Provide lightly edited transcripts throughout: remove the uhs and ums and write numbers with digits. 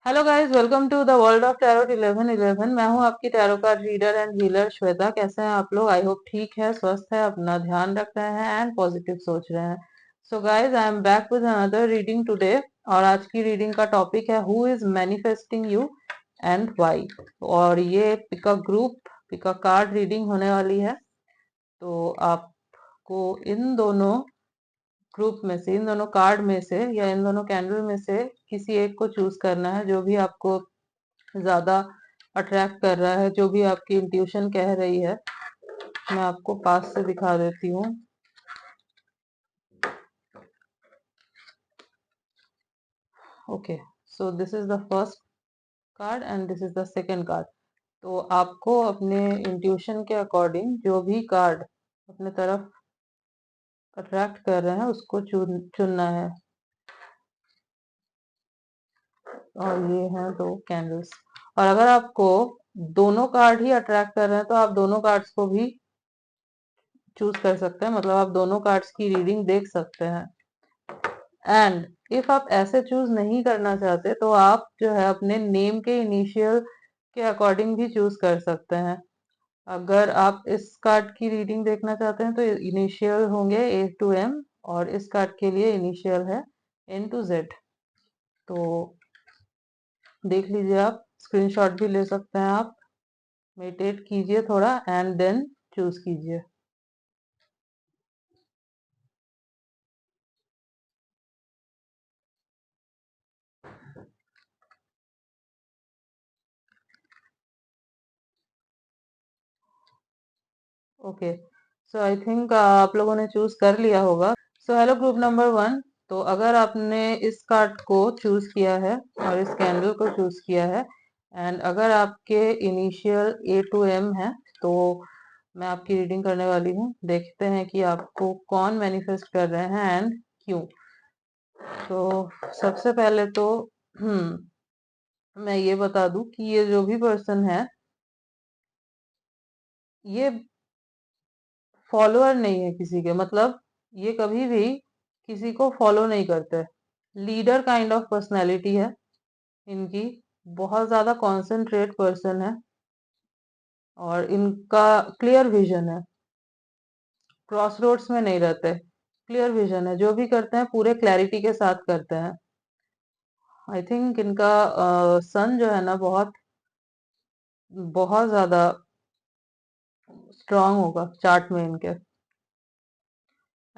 Hello guys, welcome to the world of tarot 1111। मैं हूं आपकी tarot card reader and healer Shweta. कैसे हैं आप लोग? आई होप ठीक है, स्वस्थ है, अपना ध्यान रख रहे हैं एंड पॉजिटिव सोच रहे हैं। So guys, I am back with another reading today. और आज की रीडिंग का टॉपिक है who is manifesting you and why. और ये पिक अ कार्ड रीडिंग होने वाली है। तो आपको इन दोनों ग्रुप में से, इन दोनों कार्ड में से या इन दोनों कैंडल में से किसी एक को चूज करना है, जो भी आपको ज्यादा अट्रैक्ट कर रहा है, जो भी आपकी इंट्यूशन कह रही है। मैं आपको पास से दिखा देती हूँ। Okay, so this is the first card and this is the second card. तो आपको अपने इंट्यूशन के अकॉर्डिंग जो भी कार्ड अपने तरफ अट्रैक्ट कर रहे हैं उसको चुनना है। और ये हैं दो कैंडल्स। और अगर आपको दोनों कार्ड ही अट्रैक्ट कर रहे हैं तो आप दोनों कार्ड्स को भी चूज कर सकते हैं, मतलब आप दोनों कार्ड्स की रीडिंग देख सकते हैं। एंड इफ आप ऐसे चूज नहीं करना चाहते तो आप जो है अपने नेम के इनिशियल के अकॉर्डिंग भी चूज कर सकते हैं। अगर आप इस कार्ड की रीडिंग देखना चाहते हैं तो इनिशियल होंगे ए टू एम, और इस कार्ड के लिए इनिशियल है एन टू जेड। तो देख लीजिए, आप स्क्रीनशॉट भी ले सकते हैं। आप मेडिटेट कीजिए थोड़ा एंड देन चूज कीजिए। ओके, सो आई थिंक आप लोगों ने चूज कर लिया होगा। सो हेलो ग्रुप नंबर 1। तो अगर आपने इस कार्ड को चूज किया है और इस कैंडल को चूज किया है, एंड अगर आपके इनिशियल ए टू एम है, तो मैं आपकी रीडिंग करने वाली हूँ। देखते हैं कि आपको कौन मैनिफेस्ट कर रहे हैं एंड क्यों। तो सबसे पहले तो मैं ये बता दूं कि ये जो भी पर्सन है, ये फॉलोअर नहीं है किसी के, मतलब ये कभी भी किसी को फॉलो नहीं करते। लीडर काइंड ऑफ पर्सनैलिटी है इनकी। बहुत ज्यादा कॉन्सेंट्रेट पर्सन है और इनका क्लियर विजन है। क्रॉस रोड्स में नहीं रहते, क्लियर विजन है। जो भी करते हैं पूरे क्लैरिटी के साथ करते हैं। आई थिंक इनका सन जो है ना, बहुत बहुत ज्यादा स्ट्रांग होगा चार्ट में इनके।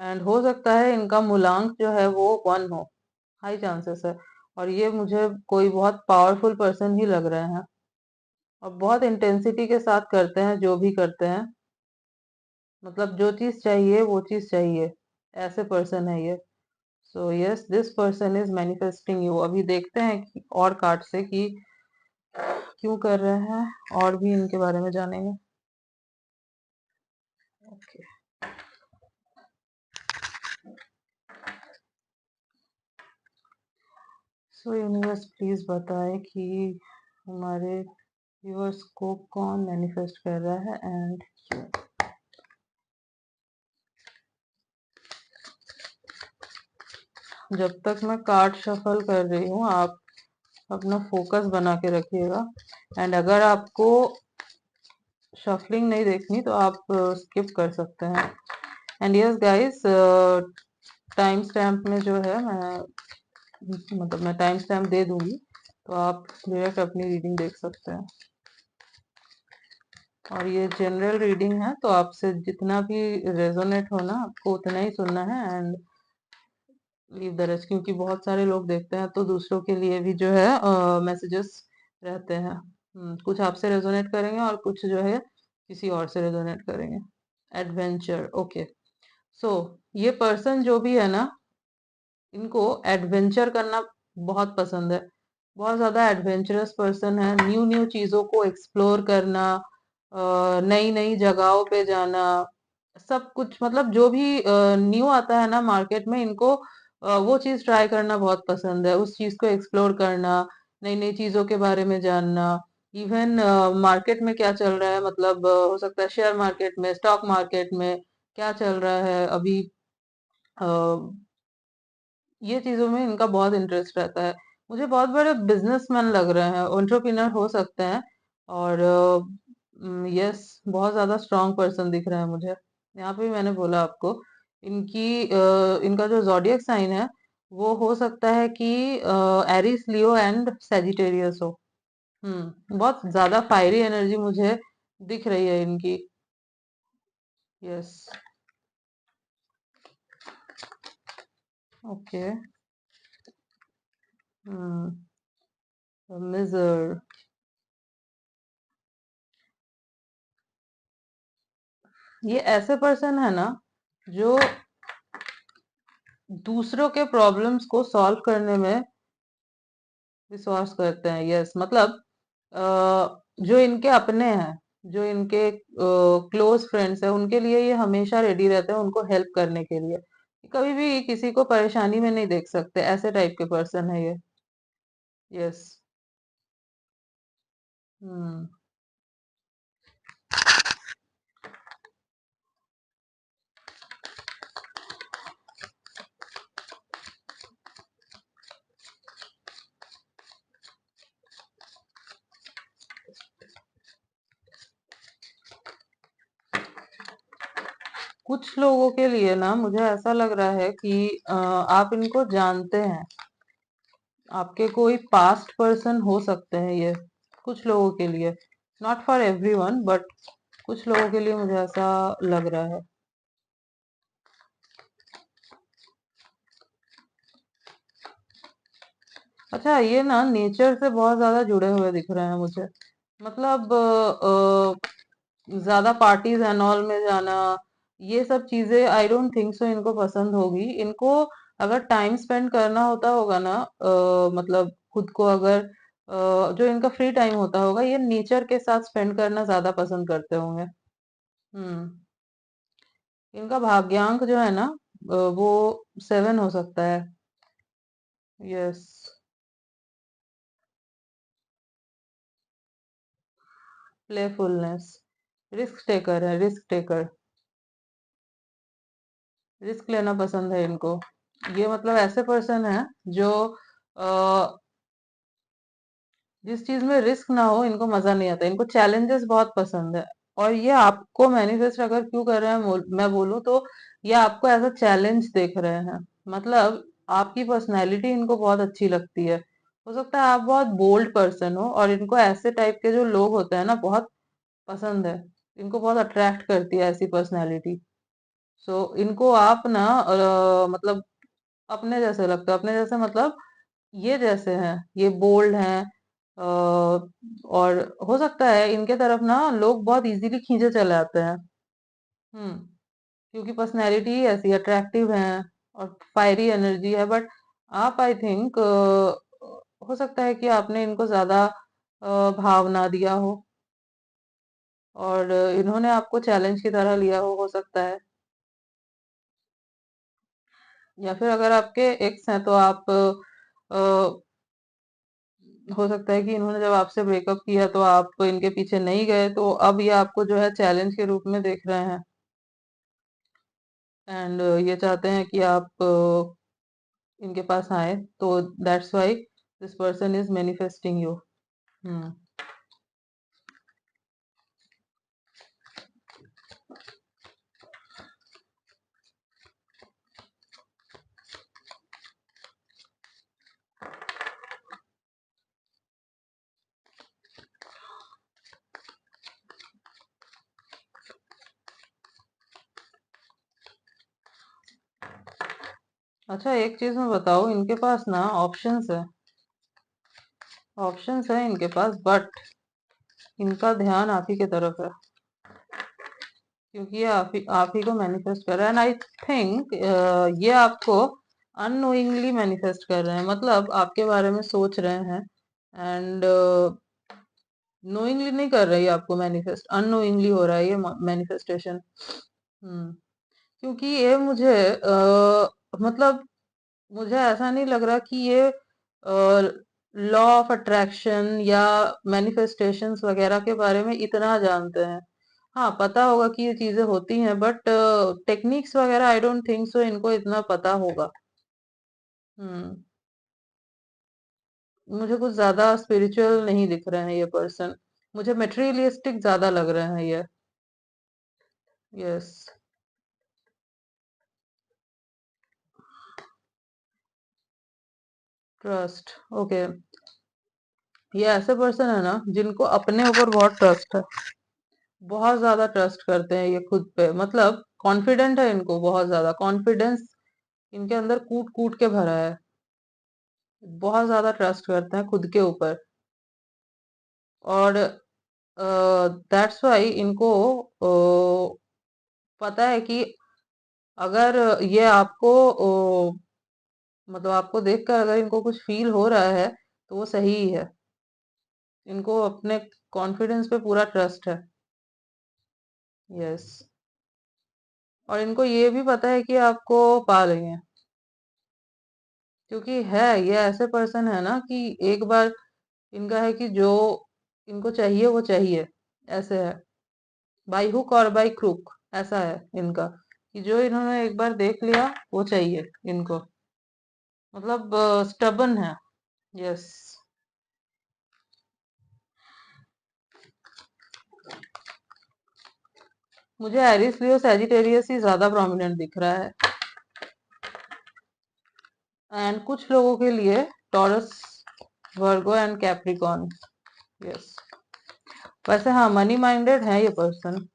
एंड हो सकता है इनका मूलांक जो है वो 1 हो, हाई चांसेस है। और ये मुझे कोई बहुत पावरफुल पर्सन ही लग रहे हैं, और बहुत इंटेंसिटी के साथ करते हैं जो भी करते हैं। मतलब जो चीज चाहिए वो चीज चाहिए, ऐसे पर्सन है ये। So yes, this person is manifesting you. अभी देखते हैं कि और कार्ड से कि क्यों कर रहे हैं, और भी इनके बारे में जानेंगे। ओके, सो यूनिवर्स प्लीज बताए कि हमारे व्यूअर्स को कौन मैनिफेस्ट कर रहा है एंड क्यों। जब तक मैं कार्ड शफल कर रही हूँ, आप अपना फोकस बना के रखिएगा। एंड अगर आपको शफलिंग नहीं देखनी तो आप स्किप कर सकते हैं। And yes guys, time stamp में जो है, मैं टाइम स्टैम्प दे दूंगी, तो आप डायरेक्ट अपनी रीडिंग देख सकते हैं। और ये जनरल रीडिंग है, तो आपसे जितना भी रेजोनेट हो ना, आपको उतना ही सुनना है एंड लीव द रेस्ट। क्योंकि बहुत सारे लोग देखते हैं तो दूसरों के लिए भी जो है मैसेजेस रहते हैं। कुछ आपसे रेजोनेट करेंगे और कुछ जो है किसी और से रेजोनेट करेंगे। Adventure, okay. सो ये पर्सन जो भी है ना, इनको एडवेंचर करना बहुत पसंद है। बहुत ज्यादा एडवेंचरस पर्सन है। न्यू न्यू चीजों को एक्सप्लोर करना, नई नई जगहों पे जाना, सब कुछ, मतलब जो भी न्यू आता है ना मार्केट में, इनको वो चीज ट्राई करना बहुत पसंद है। उस चीज को एक्सप्लोर करना, नई नई चीजों के बारे में जानना। इवन मार्केट में क्या चल रहा है, मतलब हो सकता है शेयर मार्केट में, स्टॉक मार्केट में क्या चल रहा है अभी, ये चीजों में इनका बहुत इंटरेस्ट रहता है। मुझे बहुत बड़े बिजनेसमैन लग रहे हैं, एंटरप्रेन्योर हो सकते हैं। और यस, बहुत ज्यादा स्ट्रांग पर्सन दिख रहे हैं मुझे। यहाँ पे भी मैंने बोला आपको, इनका जो जॉडियक साइन है वो हो सकता है कि एरिस, लियो एंड सेजिटेरियस हो। बहुत ज्यादा फायरी एनर्जी मुझे दिख रही है इनकी। यस। ओके। हम्म। मिजर। ये ऐसे पर्सन है ना जो दूसरों के प्रॉब्लम्स को सॉल्व करने में विश्वास करते हैं। यस, मतलब जो इनके अपने हैं, जो इनके क्लोज फ्रेंड्स हैं, उनके लिए ये हमेशा रेडी रहते हैं उनको हेल्प करने के लिए। कभी भी किसी को परेशानी में नहीं देख सकते, ऐसे टाइप के पर्सन है ये। यस। हम्म। कुछ लोगों के लिए ना मुझे ऐसा लग रहा है कि आप इनको जानते हैं। आपके कोई पास्ट पर्सन हो सकते हैं ये, कुछ लोगों के लिए। नॉट फॉर एवरीवन, बट कुछ लोगों के लिए मुझे ऐसा लग रहा है। अच्छा, ये ना नेचर से बहुत ज्यादा जुड़े हुए दिख रहे हैं मुझे। मतलब ज्यादा पार्टीज एंड ऑल में जाना, ये सब चीजें आई डोंट थिंक सो इनको पसंद होगी। इनको अगर टाइम स्पेंड करना होता होगा ना, मतलब खुद को अगर जो इनका फ्री टाइम होता होगा, ये नेचर के साथ स्पेंड करना ज्यादा पसंद करते होंगे। हम्म। इनका भाग्यांक जो है ना, वो 7 हो सकता है। यस। प्लेफुलनेस। रिस्क टेकर है, रिस्क टेकर। रिस्क लेना पसंद है इनको। ये मतलब ऐसे पर्सन है जो जिस चीज में रिस्क ना हो इनको मजा नहीं आता, इनको चैलेंजेस बहुत पसंद है। और ये आपको मैनिफेस्ट अगर क्यों कर रहे हैं, मैं बोलूं तो ये आपको एज अ चैलेंज देख रहे हैं। मतलब आपकी पर्सनैलिटी इनको बहुत अच्छी लगती है। हो सकता है आप बहुत बोल्ड पर्सन हो, और इनको ऐसे टाइप के जो लोग होते हैं ना बहुत पसंद है। इनको बहुत अट्रैक्ट करती है ऐसी पर्सनैलिटी। सो इनको आप ना मतलब अपने जैसे लगता है, अपने जैसे मतलब ये जैसे हैं, ये बोल्ड हैं। और हो सकता है इनके तरफ ना लोग बहुत इजीली खींचे चले आते हैं। हम्म। क्योंकि पर्सनैलिटी ऐसी अट्रैक्टिव है और फायरी एनर्जी है। बट आप आई थिंक हो सकता है कि आपने इनको ज्यादा भाव ना दिया हो, और इन्होंने आपको चैलेंज की तरह लिया हो सकता है। या फिर अगर आपके एक्स हैं तो आप हो सकता है कि इन्होंने जब आपसे ब्रेकअप किया तो आप इनके पीछे नहीं गए, तो अब ये आपको जो है चैलेंज के रूप में देख रहे हैं। एंड ये चाहते हैं कि आप इनके पास आए, तो that's why this person is manifesting you. Hmm. अच्छा, एक चीज मैं बताऊं, इनके पास ना ऑप्शंस है। ऑप्शंस है इनके पास, बट इनका ध्यान आप ही की तरफ है। क्योंकि ये आप ही को मैनिफेस्ट कर रहा है। एंड आई थिंक ये आपको अननोइंगली मैनिफेस्ट कर रहे हैं, मतलब आपके बारे में सोच रहे हैं। एंड नोइंगली नहीं कर रही है आपको मैनिफेस्ट, अननोइंगली हो रहा है ये मैनिफेस्टेशन। हम्म। क्योंकि ये मुझे मतलब मुझे ऐसा नहीं लग रहा कि ये लॉ ऑफ अट्रैक्शन या मैनिफेस्टेशंस वगैरह के बारे में इतना जानते हैं। हाँ, पता होगा कि ये चीजें होती हैं, बट टेक्निक्स वगैरह आई डोंट थिंक सो इनको इतना पता होगा। हम्म। मुझे कुछ ज्यादा स्पिरिचुअल नहीं दिख रहे हैं ये पर्सन। मुझे मेटेरियलिस्टिक ज्यादा लग रहे हैं ये। यस। ट्रस्ट। ओके। ये ऐसे पर्सन है ना जिनको अपने ऊपर बहुत ट्रस्ट है। बहुत ज्यादा ट्रस्ट करते हैं ये खुद पे, मतलब कॉन्फिडेंट है, इनको बहुत ज्यादा कॉन्फिडेंस इनके अंदर कूट कूट के भरा है। बहुत ज्यादा ट्रस्ट करते हैं खुद के ऊपर। और दैट्स वाई इनको पता है कि अगर ये आपको मतलब आपको देखकर अगर इनको कुछ फील हो रहा है तो वो सही ही है। इनको अपने कॉन्फिडेंस पे पूरा ट्रस्ट है। यस। और इनको ये भी पता है कि आपको पा लेंगे, क्योंकि है ये ऐसे पर्सन है ना कि एक बार इनका है कि जो इनको चाहिए वो चाहिए। ऐसे है, बाई हुक और बाई क्रूक। ऐसा है इनका कि जो इन्होंने एक बार देख लिया वो चाहिए इनको। मतलब स्टबन है। यस। मुझे एरिस लियो सैजिटेरियस ही ज्यादा प्रोमिनेंट दिख रहा है। एंड कुछ लोगों के लिए taurus, Virgo and Capricorn. Yes. वैसे हाँ, मनी माइंडेड है ये पर्सन।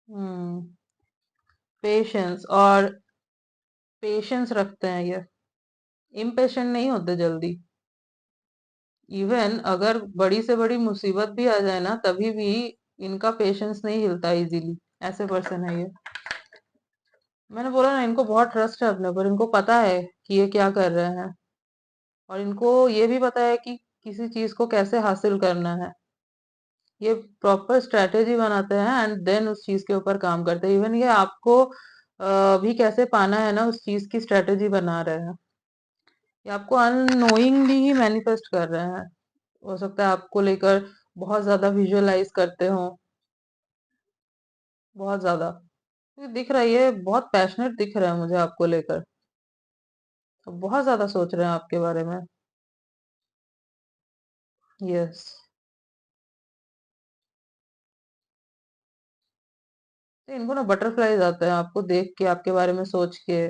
हम्म। पेशेंस, और पेशेंस रखते हैं ये। इम्पेशेंट नहीं होते जल्दी। इवन अगर बड़ी से बड़ी मुसीबत भी आ जाए ना तभी भी इनका पेशेंस नहीं हिलता इजीली। ऐसे पर्सन है ये। मैंने बोला ना, इनको बहुत ट्रस्ट है अपने ऊपर। इनको पता है कि ये क्या कर रहे हैं, और इनको ये भी पता है कि किसी चीज को कैसे हासिल करना है। ये प्रॉपर स्ट्रेटेजी बनाते हैं एंड देन उस चीज के ऊपर काम करते हैं। इवन ये आपको भी कैसे पाना है ना, उस चीज की स्ट्रेटेजी बना रहे हैं। ये आपको अननोइंगली ही मैनिफेस्ट कर रहे हैं। हो सकता है आपको लेकर बहुत ज्यादा विजुअलाइज करते हो, बहुत ज्यादा। ये दिख रहा है, ये बहुत पैशनेट दिख रहा है मुझे आपको लेकर। तो बहुत ज्यादा सोच रहे हैं आपके बारे में। यस। इनको ना बटरफ्लाईज आते हैं आपको देख के, आपके बारे में सोच के।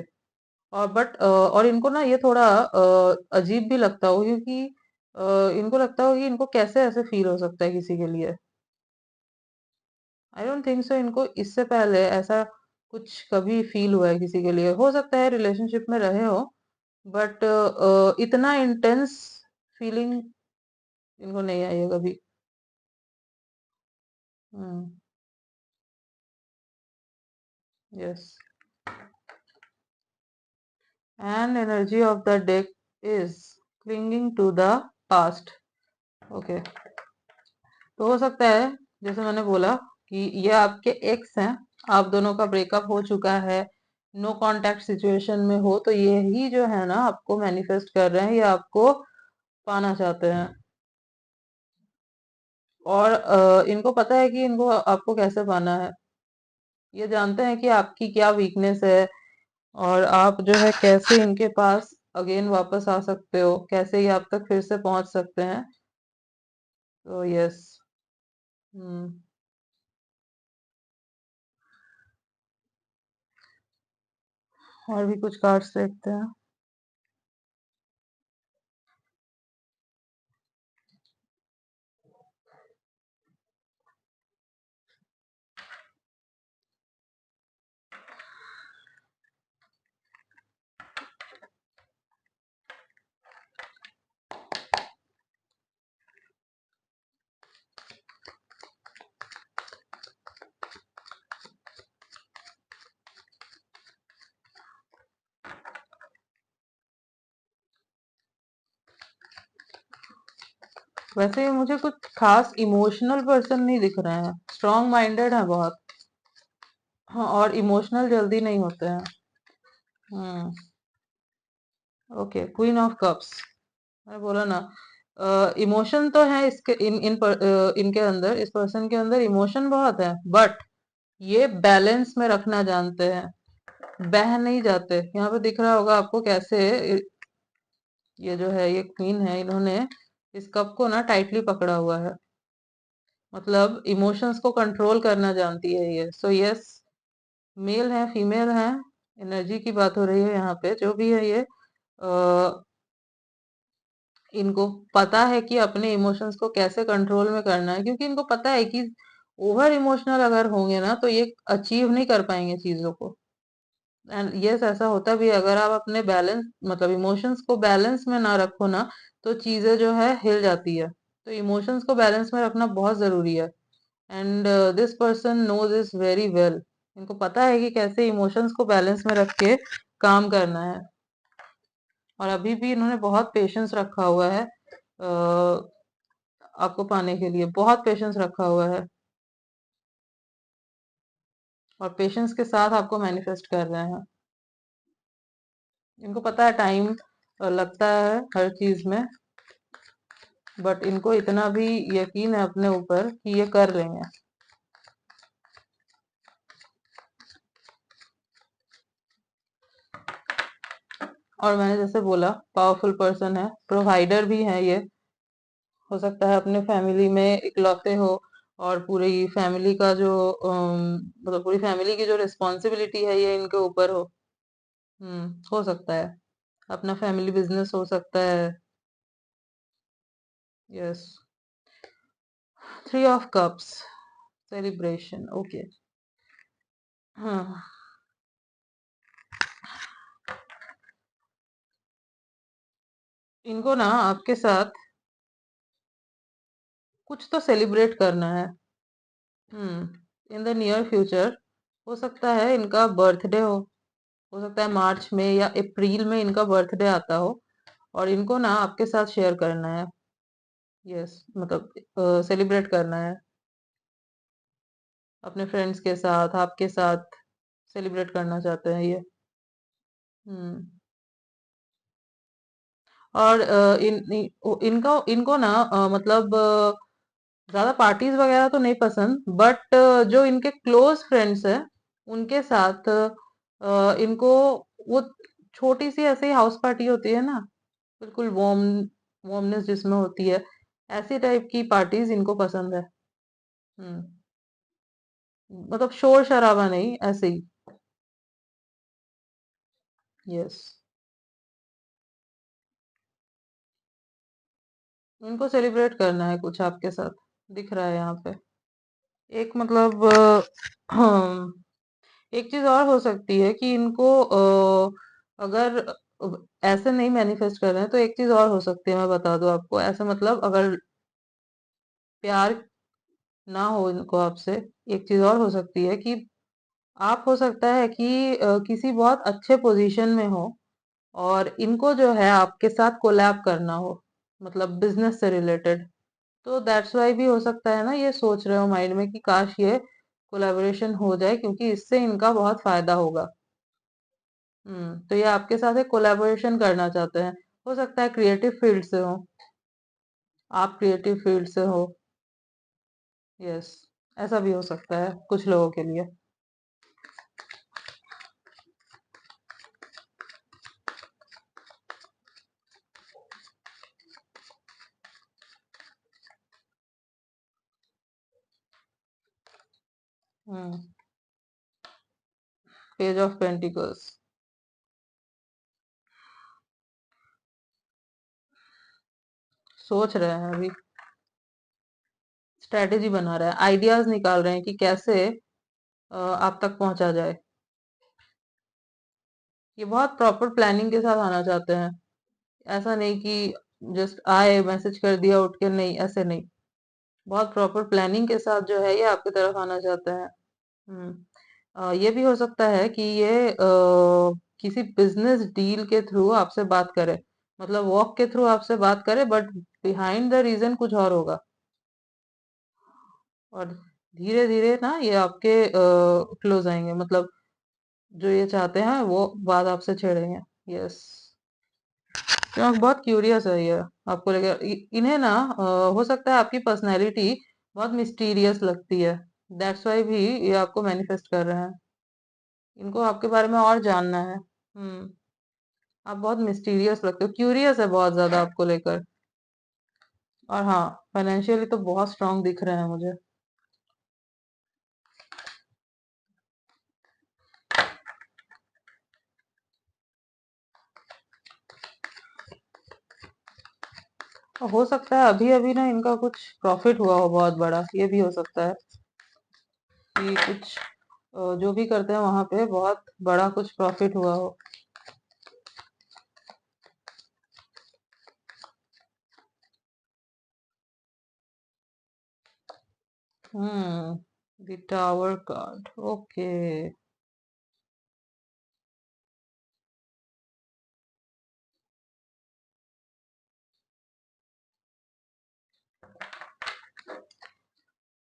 और और इनको ना ये थोड़ा अजीब भी लगता हो, क्योंकि इनको लगता हो कि इनको कैसे ऐसे फील हो सकता है किसी के लिए। आई डोंट थिंक सो इनको इससे पहले ऐसा कुछ कभी फील हुआ है किसी के लिए। हो सकता है रिलेशनशिप में रहे हो, बट इतना इंटेंस फीलिंग इनको नहीं आई है कभी। Hmm. Yes. And energy of the deck is clinging to the past. Okay. तो हो सकता है, जैसे मैंने बोला, कि ये आपके एक्स हैं। आप दोनों का ब्रेकअप हो चुका है, नो कांटेक्ट सिचुएशन में हो, तो ये ही जो है ना आपको मैनिफेस्ट कर रहे हैं, ये आपको पाना चाहते हैं। और इनको पता है कि इनको आपको कैसे पाना है। ये जानते हैं कि आपकी क्या वीकनेस है, और आप जो है कैसे इनके पास अगेन वापस आ सकते हो, कैसे ये आप तक फिर से पहुंच सकते हैं। तो यस। हम्म। और भी कुछ कार्ड्स देखते हैं। वैसे ये मुझे कुछ खास इमोशनल पर्सन नहीं दिख रहे हैं। स्ट्रांग माइंडेड है बहुत। हाँ, और इमोशनल जल्दी नहीं होते हैं। Hmm. Okay, queen of cups. मैंने बोला ना, इमोशन तो है इसके इनके अंदर, इस पर्सन के अंदर इमोशन बहुत है, बट ये बैलेंस में रखना जानते हैं, बह नहीं जाते। यहाँ पे दिख रहा होगा आपको कैसे ये जो है, ये क्वीन है, इन्होंने इस कप को ना टाइटली पकड़ा हुआ है, मतलब इमोशंस को कंट्रोल करना जानती है ये। सो यस, मेल है फीमेल है, एनर्जी की बात हो रही है यहाँ पे, जो भी है ये इनको पता है कि अपने इमोशंस को कैसे कंट्रोल में करना है, क्योंकि इनको पता है कि ओवर इमोशनल अगर होंगे ना तो ये अचीव नहीं कर पाएंगे चीजों को। एंड यस, ऐसा होता भी है, अगर आप अपने बैलेंस मतलब इमोशंस को बैलेंस में ना रखो ना तो चीजें जो है हिल जाती है। तो इमोशंस को बैलेंस में रखना बहुत जरूरी है, and this person know this very well. इनको पता है कि कैसे इमोशंस को बैलेंस में रख के काम करना है, और अभी भी इन्होंने बहुत पेशेंस रखा हुआ है आपको पाने के लिए, बहुत पेशेंस रखा हुआ है, और पेशेंस के साथ आपको मैनिफेस्ट कर रहे हैं। इनको पता है टाइम लगता है हर चीज में, बट इनको इतना भी यकीन है अपने ऊपर कि ये कर लेंगे। और मैंने जैसे बोला, पावरफुल पर्सन है, प्रोवाइडर भी है ये। हो सकता है अपने फैमिली में इकलौते हो, और पूरी फैमिली का जो मतलब पूरी फैमिली की जो रिस्पॉन्सिबिलिटी है ये इनके ऊपर हो। हो सकता है अपना फैमिली बिजनेस हो सकता है। Yes, three of cups, celebration, okay. हाँ, इनको ना आपके साथ कुछ तो सेलिब्रेट करना है। In the near future. हो सकता है इनका बर्थडे हो सकता है मार्च में या अप्रैल में इनका बर्थडे आता हो, और इनको ना आपके साथ शेयर करना है। यस, मतलब सेलिब्रेट करना है अपने फ्रेंड्स के साथ, आपके साथ सेलिब्रेट करना चाहते हैं ये। हम्म और इनको इनको ना मतलब ज्यादा पार्टीज वगैरह तो नहीं पसंद, बट जो इनके क्लोज फ्रेंड्स हैं उनके साथ इनको वो छोटी सी ऐसे ही हाउस पार्टी होती है ना, बिल्कुल वार्मनेस जिसमें होती है, ऐसी टाइप की पार्टीज इनको पसंद है। हम्म मतलब शोर शराबा नहीं, ऐसे ही। यस, इनको सेलिब्रेट करना है कुछ आपके साथ, दिख रहा है यहाँ पे। एक मतलब हाँ, एक चीज और हो सकती है कि इनको अगर ऐसे नहीं मैनिफेस्ट कर रहे हैं तो एक चीज और हो सकती है, मैं बता दूं आपको। ऐसे मतलब अगर प्यार ना हो इनको आपसे, एक चीज और हो सकती है कि आप हो सकता है कि किसी बहुत अच्छे पोजीशन में हो, और इनको जो है आपके साथ कोलैब करना हो, मतलब बिजनेस से रिलेटेड। तो दैट्स वाई भी हो सकता है ना, ये सोच रहे हो माइंड में कि काश ये कोलैबोरेशन हो जाए, क्योंकि इससे इनका बहुत फायदा होगा। तो ये आपके साथ एक कोलैबोरेशन करना चाहते हैं। हो सकता है क्रिएटिव फील्ड से हो, आप क्रिएटिव फील्ड से हो। यस, ऐसा भी हो सकता है कुछ लोगों के लिए। हम्म पेज ऑफ पेंटिकल्स, सोच रहे हैं अभी, स्ट्रेटेजी बना रहे हैं, आइडियाज निकाल रहे हैं कि कैसे आप तक पहुंचा जाए। ये बहुत प्रॉपर प्लानिंग के साथ आना चाहते हैं, ऐसा नहीं कि जस्ट आए मैसेज कर दिया उठ के, नहीं ऐसे नहीं। बहुत प्रॉपर प्लानिंग के साथ जो है ये आपकी तरफ आना चाहते हैं। ये भी हो सकता है कि ये किसी बिजनेस डील के थ्रू आपसे बात करे, मतलब वॉक के थ्रू आपसे बात करे, बट बिहाइंड द रीजन कुछ और होगा, और धीरे धीरे ना ये आपके क्लोज आएंगे, मतलब जो ये चाहते हैं वो बात आपसे छेड़ेंगे। यस, क्योंकि बहुत क्यूरियस है ये आपको लेकर इन्हें ना हो सकता है आपकी पर्सनैलिटी बहुत मिस्टीरियस लगती है, दैट्स वाई भी ये आपको मैनिफेस्ट कर रहे हैं। इनको आपके बारे में और जानना है। आप बहुत मिस्टीरियस लगते हो, क्यूरियस है बहुत ज्यादा आपको लेकर। और हाँ, फाइनेंशियली तो बहुत स्ट्रांग दिख रहे हैं मुझे। हो सकता है अभी अभी ना इनका कुछ प्रॉफिट हुआ हो बहुत बड़ा, ये भी हो सकता है कि कुछ जो भी करते हैं वहां पे बहुत बड़ा कुछ प्रॉफिट हुआ हो। The tower card, okay.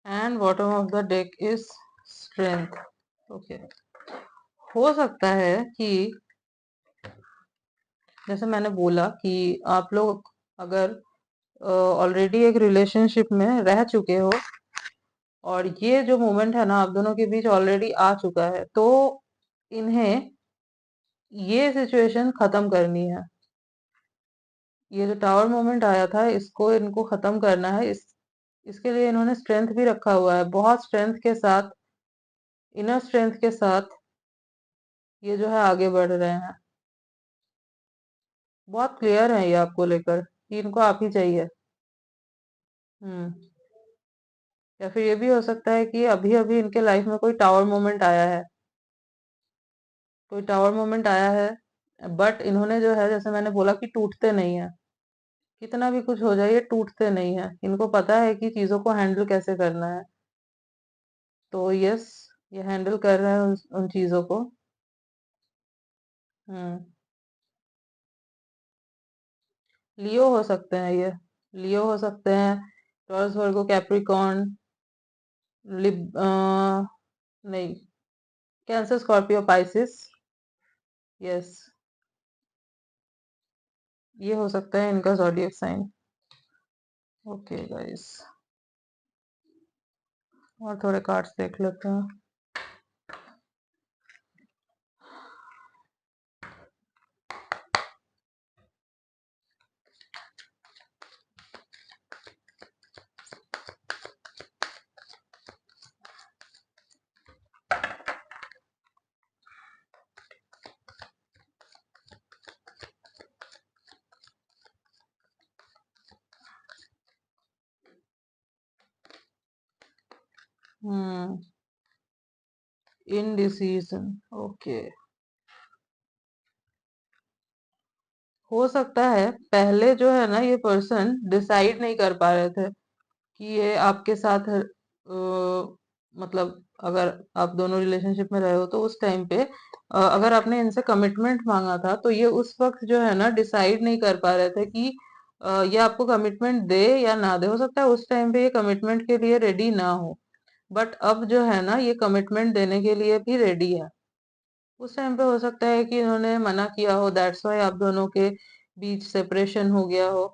And bottom of the deck is strength, okay. हो सकता है कि जैसे मैंने बोला कि आप लोग अगर ऑलरेडी एक रिलेशनशिप में रह चुके हो और ये जो मोमेंट है ना आप दोनों के बीच ऑलरेडी आ चुका है, तो इन्हें ये सिचुएशन खत्म करनी है। ये जो टावर मोमेंट आया था इसको इनको खत्म करना है। इसके लिए इन्होंने स्ट्रेंथ भी रखा हुआ है, बहुत स्ट्रेंथ के साथ, इनर स्ट्रेंथ के साथ ये जो है आगे बढ़ रहे हैं। बहुत क्लियर है ये आपको लेकर कि इनको आप ही चाहिए। हम्म। या फिर ये भी हो सकता है कि अभी अभी इनके लाइफ में कोई टावर मोमेंट आया है, कोई टावर मोमेंट आया है, बट इन्होंने जो है जैसे मैंने बोला कि टूटते नहीं है। कितना भी कुछ हो जाए ये टूटते नहीं है, इनको पता है कि चीजों को हैंडल कैसे करना है। तो यस, ये हैंडल कर रहे हैं उन चीजों को। हम्म। लियो हो सकते हैं ये, लियो हो सकते हैं, टॉरस वर्गो कैप्रिकॉर्न, लिब नहीं, कैंसर स्कॉर्पियो पाइसिस। यस, ये हो सकता है इनका ज़ोडिएक साइन। ओके गाइस, और थोड़े कार्ड्स देख लेते हैं। हम्म। Indecision, okay. हो सकता है पहले जो है ना ये पर्सन डिसाइड नहीं कर पा रहे थे कि ये आपके साथ मतलब अगर आप दोनों रिलेशनशिप में रहे हो तो उस टाइम पे अगर आपने इनसे कमिटमेंट मांगा था तो ये उस वक्त जो है ना डिसाइड नहीं कर पा रहे थे कि ये आपको कमिटमेंट दे या ना दे। हो सकता है उस टाइम पे ये कमिटमेंट के लिए रेडी ना हो, बट अब जो है ना ये कमिटमेंट देने के लिए भी रेडी है। उस टाइम पे हो सकता है कि इन्होंने मना किया हो, दैट्स वाई आप दोनों के बीच सेपरेशन हो गया हो,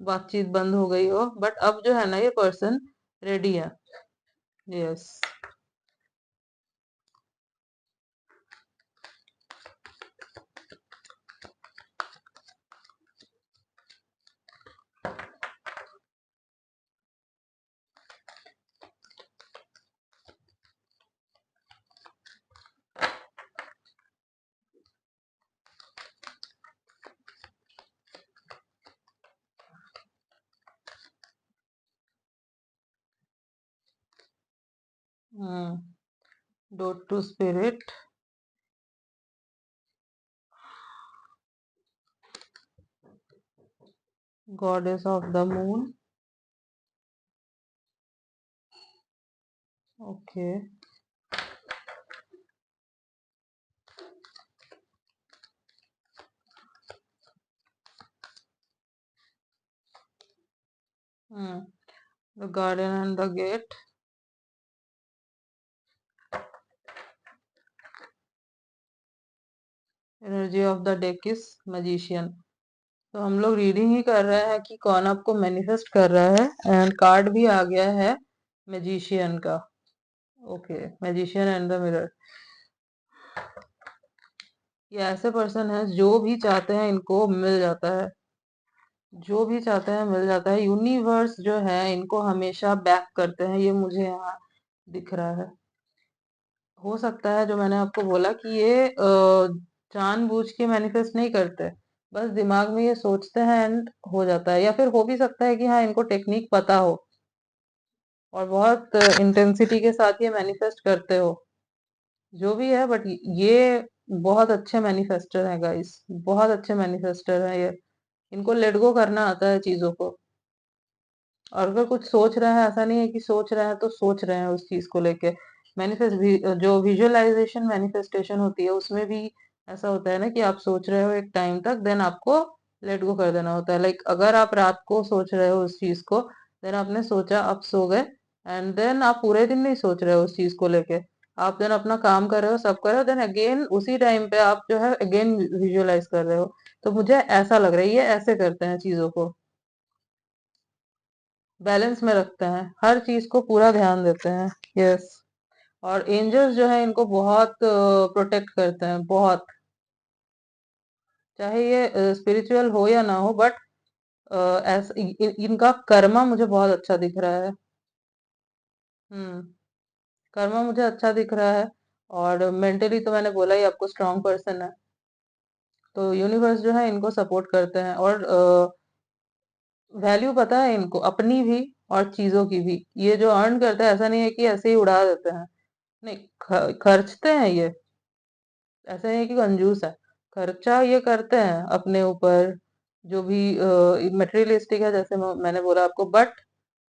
बातचीत बंद हो गई हो, बट अब जो है ना ये पर्सन रेडी है। Yes. Hmm. Dote to spirit, goddess of the moon, okay. The garden and the gate, energy of the deck is magician. तो हम लोग रीडिंग ही कर रहे हैं कि कौन आपको मैनिफेस्ट कर रहा है। एंड कार्ड भी आ गया है मैजिशियन का। Okay, magician and the mirror. ये ऐसे पर्सन है जो भी चाहते हैं इनको मिल जाता है, जो भी चाहते हैं मिल जाता है। यूनिवर्स जो है इनको हमेशा बैक करते हैं, ये मुझे यहाँ दिख रहा है। हो सकता है जो मैंने आपको बोला कि ये जानबूझ के मैनिफेस्ट नहीं करते, बस दिमाग में ये सोचते हैं एंड हो जाता है। या फिर हो भी सकता है कि हाँ इनको टेक्निक पता हो और बहुत इंटेंसिटी के साथ ये मैनिफेस्ट करते हो, जो भी है। बट ये बहुत अच्छे मैनिफेस्टर हैं गाइस, बहुत अच्छे मैनिफेस्टर हैं ये। इनको लेट गो करना आता है चीजों को। और अगर कुछ सोच रहे हैं, ऐसा नहीं है कि सोच रहे हैं तो सोच रहे हैं उस चीज को लेके। मैनिफेस्ट भी, जो विजुअलाइजेशन मैनिफेस्टेशन होती है उसमें भी ऐसा होता है ना कि आप सोच रहे हो एक टाइम तक, देन आपको लेट गो कर देना होता है। लाइक अगर आप रात को सोच रहे हो उस चीज को, देन आपने सोचा, आप सो गए, एंड देन आप पूरे दिन नहीं सोच रहे हो उस चीज को लेके। आप देन अपना काम कर रहे हो, सब कर रहे हो, देन अगेन उसी टाइम पे आप जो है अगेन विजुअलाइज कर रहे हो। तो मुझे ऐसा लग रहा है ये ऐसे करते हैं चीजों को, बैलेंस में रखते हैं, हर चीज को पूरा ध्यान देते हैं। यस। और एंजल्स जो है इनको बहुत प्रोटेक्ट करते हैं, बहुत। चाहे ये स्पिरिचुअल हो या ना हो, बट ऐसा इनका कर्मा मुझे बहुत अच्छा दिख रहा है। हम्म। कर्मा मुझे अच्छा दिख रहा है। और मेंटली तो मैंने बोला ही आपको, स्ट्रांग पर्सन है। तो यूनिवर्स जो है इनको सपोर्ट करते हैं। और वैल्यू पता है इनको अपनी भी और चीजों की भी। ये जो अर्न करते हैं, ऐसा नहीं है कि ऐसे ही उड़ा देते हैं, नहीं, खर्चते हैं ये। ऐसा नहीं है कि कंजूस है, खर्चा ये करते हैं अपने ऊपर, जो भी मटेरियलिस्टिक है, जैसे मैंने बोला आपको। बट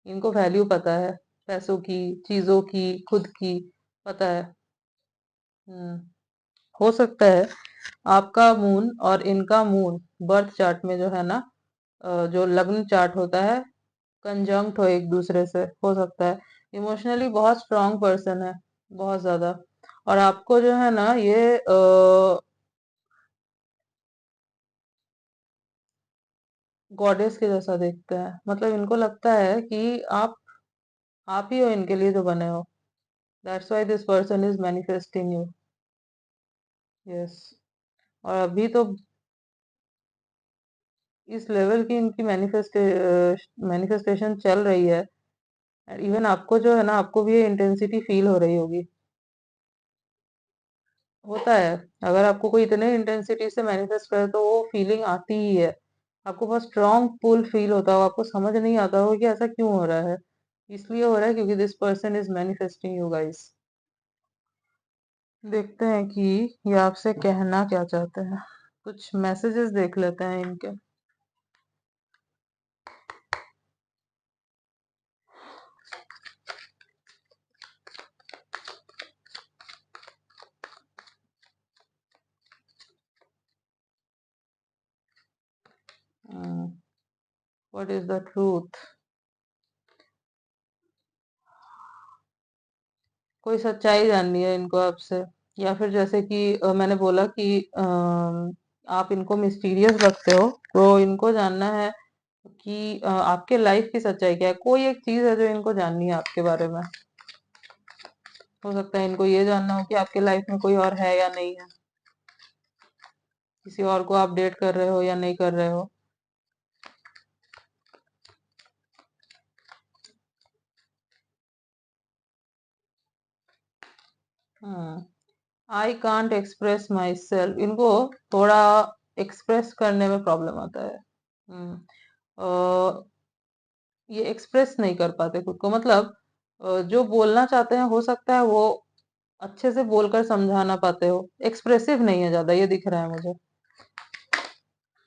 इनको वैल्यू पता है, पैसों की, चीजों की, खुद की, पता है। हम्म। हो सकता है आपका मून और इनका मून बर्थ चार्ट में जो है ना, जो लग्न चार्ट होता है, कंजंक्ट हो एक दूसरे से, हो सकता है। इमोशनली बहुत स्ट्रांग पर्सन है, बहुत ज्यादा। और आपको जो है ना ये गॉडेस के जैसा देखते हैं। मतलब इनको लगता है कि आप ही हो इनके लिए जो बने हो। That's why this person is manifesting you. Yes. और अभी तो इस लेवल की इनकी मैनिफेस्टेशन चल रही है। इवन आपको जो है ना, आपको भी ये इंटेंसिटी फील हो रही होगी। होता है, अगर आपको कोई इतने इंटेंसिटी से मैनिफेस्ट करे तो वो फीलिंग आती ही है। आपको बहुत स्ट्रांग पुल फील होता हो, आपको समझ नहीं आता हो कि ऐसा क्यों हो रहा है। इसलिए हो रहा है क्योंकि this person is manifesting you guys. देखते हैं कि ये आपसे कहना क्या चाहते हैं। कुछ मैसेजेस देख लेते हैं इनके। What is the truth? कोई सच्चाई जाननी है इनको आपसे। या फिर जैसे कि मैंने बोला कि आप इनको मिस्टीरियस लगते हो, तो इनको जानना है कि आपके लाइफ की सच्चाई क्या है। कोई एक चीज है जो इनको जाननी है आपके बारे में। हो सकता है इनको ये जानना हो कि आपके लाइफ में कोई और है या नहीं है, किसी और को आप डेट कर रहे हो या नहीं कर रहे हो। I can't express my self, इनको थोड़ा एक्सप्रेस करने में प्रॉब्लम आता है। हम्म, ये एक्सप्रेस नहीं कर पाते खुद को। मतलब जो बोलना चाहते हैं, हो सकता है वो अच्छे से बोलकर समझा ना पाते हो। एक्सप्रेसिव नहीं है ज्यादा, ये दिख रहा है मुझे।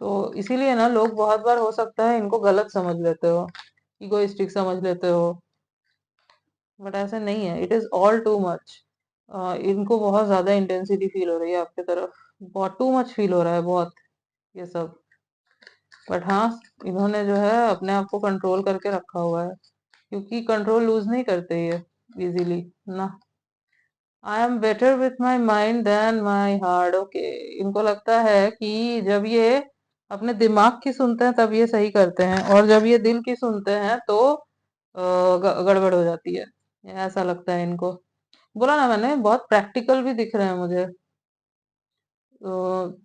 तो इसीलिए ना लोग बहुत बार, हो सकता है इनको गलत समझ लेते हो, इगोइस्टिक समझ लेते हो। बट ऐसा नहीं है, it is all too much. इनको बहुत ज्यादा इंटेंसिटी फील हो रही है आपके तरफ, बहुत टू मच फील हो रहा है, बहुत, ये सब। बट हाँ, इन्होंने जो है अपने आप को कंट्रोल करके रखा हुआ है, क्योंकि कंट्रोल लूज नहीं करते ये इजीली ना। I am better with my mind than my heart. Okay, इनको लगता है कि जब ये अपने दिमाग की सुनते हैं तब ये सही करते हैं, और जब ये दिल की सुनते हैं तो गड़बड़ हो जाती है। ये ऐसा लगता है इनको। बोला ना मैंने, बहुत प्रैक्टिकल भी दिख रहे हैं मुझे, तो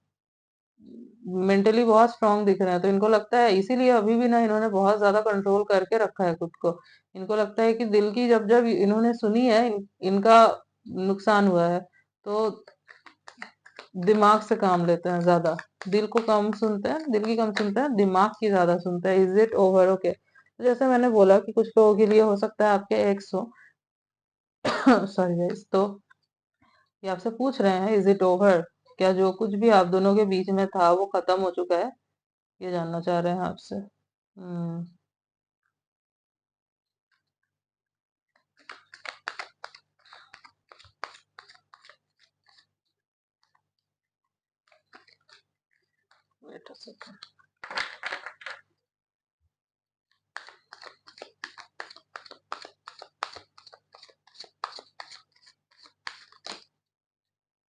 मेंटली बहुत स्ट्रांग दिख रहे हैं, तो इनको लगता है इसीलिए अभी भी ना इन्होंने बहुत ज्यादा कंट्रोल करके रखा है खुद को। इनको लगता है कि दिल की जब जब इन्होंने सुनी है, इनका नुकसान हुआ है, तो दिमाग से काम लेते हैं ज्यादा। दिल को कम सुनते हैं, दिल की कम सुनते हैं, दिमाग की ज्यादा सुनते हैं। Is it over? ओके, तो जैसे मैंने बोला कि कुछ लोगों के लिए हो सकता है आपके एक्स हो सॉरी गाइस, तो ये आपसे पूछ रहे हैं इज इट ओवर, क्या जो कुछ भी आप दोनों के बीच में था वो खत्म हो चुका है, ये जानना चाह रहे हैं आपसे। हम्म। wait a second.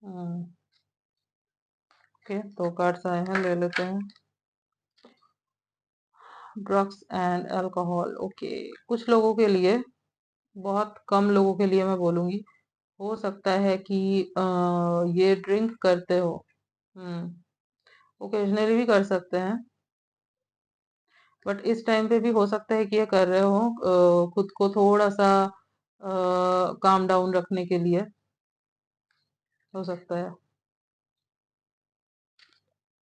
Hmm. Okay, दो कार्ड्स आए हैं, ले लेते हैं। Drugs and alcohol, okay. कुछ लोगों के लिए, बहुत कम लोगों के लिए मैं बोलूंगी, हो सकता है कि ये ड्रिंक करते हो। हम्म। ओकेजनली भी कर सकते हैं, बट इस टाइम पे भी हो सकता है कि ये कर रहे हो खुद को थोड़ा सा काम डाउन रखने के लिए, हो सकता है।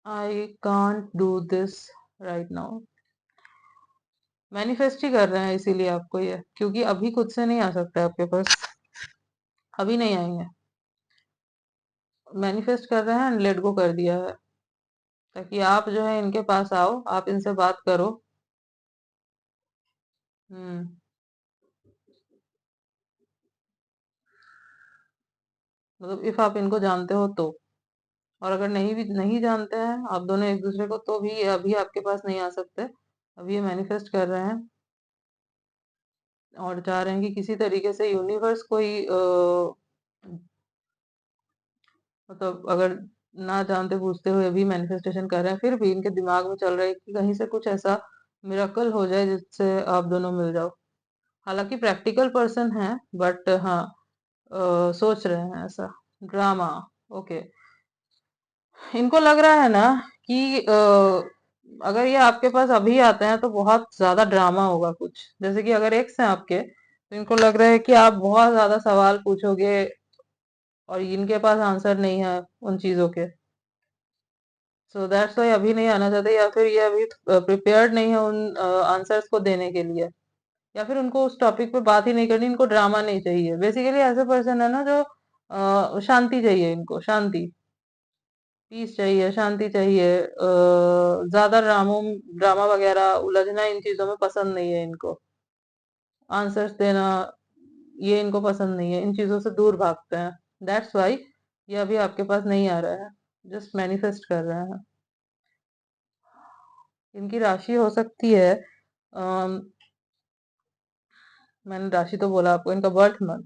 I can't do this right now. Manifest ही कर रहे हैं इसीलिए आपको ये, क्योंकि अभी खुद से नहीं आ सकता है आपके पास, अभी नहीं आएंगे। मैनिफेस्ट कर रहे हैं, लेट गो कर दिया है, ताकि आप जो है इनके पास आओ, आप इनसे बात करो। हम्म। मतलब इफ आप इनको जानते हो तो, और अगर नहीं भी नहीं जानते हैं आप दोनों एक दूसरे को, तो भी ये अभी आपके पास नहीं आ सकते। अभी ये मैनिफेस्ट कर रहे हैं और चाह रहे हैं कि किसी तरीके से यूनिवर्स कोई मतलब अगर ना जानते पूछते हुए भी मैनिफेस्टेशन कर रहे हैं, फिर भी इनके दिमाग में चल रहा है कि कहीं से कुछ ऐसा मिराकल हो जाए जिससे आप दोनों मिल जाओ। हालांकि प्रैक्टिकल पर्सन है, बट हाँ, सोच रहे हैं ऐसा। Drama, okay. इनको लग रहा है ना कि अगर ये आपके पास अभी आते हैं तो बहुत ज्यादा ड्रामा होगा कुछ, जैसे कि अगर एक्स हैं आपके, तो इनको लग रहा है कि आप बहुत ज्यादा सवाल पूछोगे और इनके पास आंसर नहीं है उन चीजों के। सो दैट्स वाई अभी नहीं आना चाहते, या फिर ये अभी प्रिपेयर्ड नहीं है उन आंसर्स को देने के लिए, या फिर उनको उस टॉपिक पे बात ही नहीं करनी, इनको ड्रामा नहीं चाहिए। बेसिकली ऐसे पर्सन है ना जो शांति चाहिए, इनको शांति, पीस चाहिए, शांति चाहिए। ज्यादा ड्रामा वगैरह उलझना इन चीजों में पसंद नहीं है इनको। आंसर्स देना ये इनको पसंद नहीं है, इन चीजों से दूर भागते हैं। दैट्स वाई ये अभी आपके पास नहीं आ रहा है, जस्ट मैनिफेस्ट कर रहे हैं। इनकी राशि हो सकती है, अम, मैंने राशि तो बोला आपको, इनका बर्थ मंथ,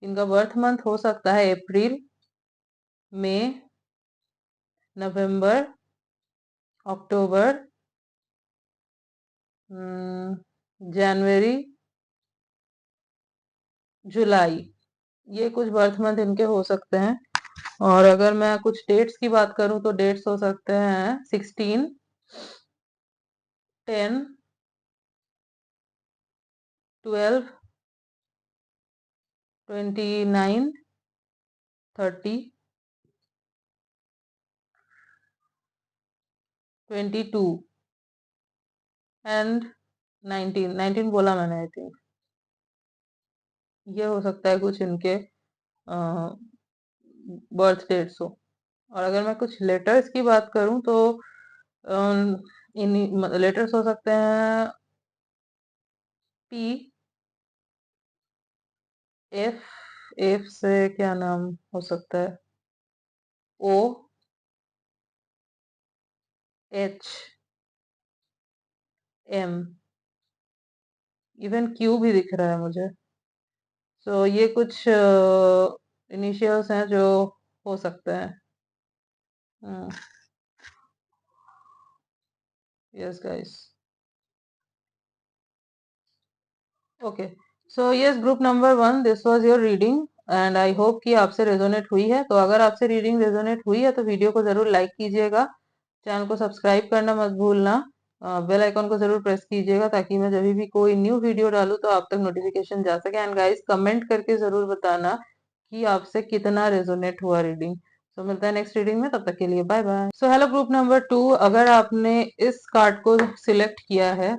इनका बर्थ मंथ हो सकता है अप्रैल, मई, नवंबर, अक्टूबर, जनवरी, जुलाई। ये कुछ बर्थ मंथ इनके हो सकते हैं। और अगर मैं कुछ डेट्स की बात करूं तो डेट्स हो सकते हैं 16, 10, 12, 29, 30, 22 एंड 19। 19 बोला मैंने, आई थिंक। ये हो सकता है कुछ इनके बर्थ डेट्स हो। और अगर मैं कुछ लेटर्स की बात करूं तो इन लेटर्स हो सकते हैं पी, एफ, एफ से क्या नाम हो सकता है, ओ, एच, एम, इवन क्यू भी दिख रहा है मुझे। सो ये कुछ इनिशियल्स हैं जो हो सकते हैं। हम्म। Yes, guys. Okay. So yes, group number 1, this was your reading and I hope कि आपसे रेजोनेट हुई है। तो अगर आपसे रीडिंग रेजोनेट हुई है तो वीडियो को जरूर लाइक कीजिएगा, चैनल को सब्सक्राइब करना मत भूलना, बेल आइकन को जरूर प्रेस कीजिएगा ताकि मैं जब भी कोई न्यू वीडियो डालूं तो आप तक नोटिफिकेशन जा सके। एंड गाइस कमेंट करके जरूर बताना कि आपसे कितना रेजोनेट हुआ रीडिंग। तो मिलता है नेक्स्ट रीडिंग में, तब तक के लिए bye bye. So hello group number 2, अगर आपने इस कार्ड को सिलेक्ट किया है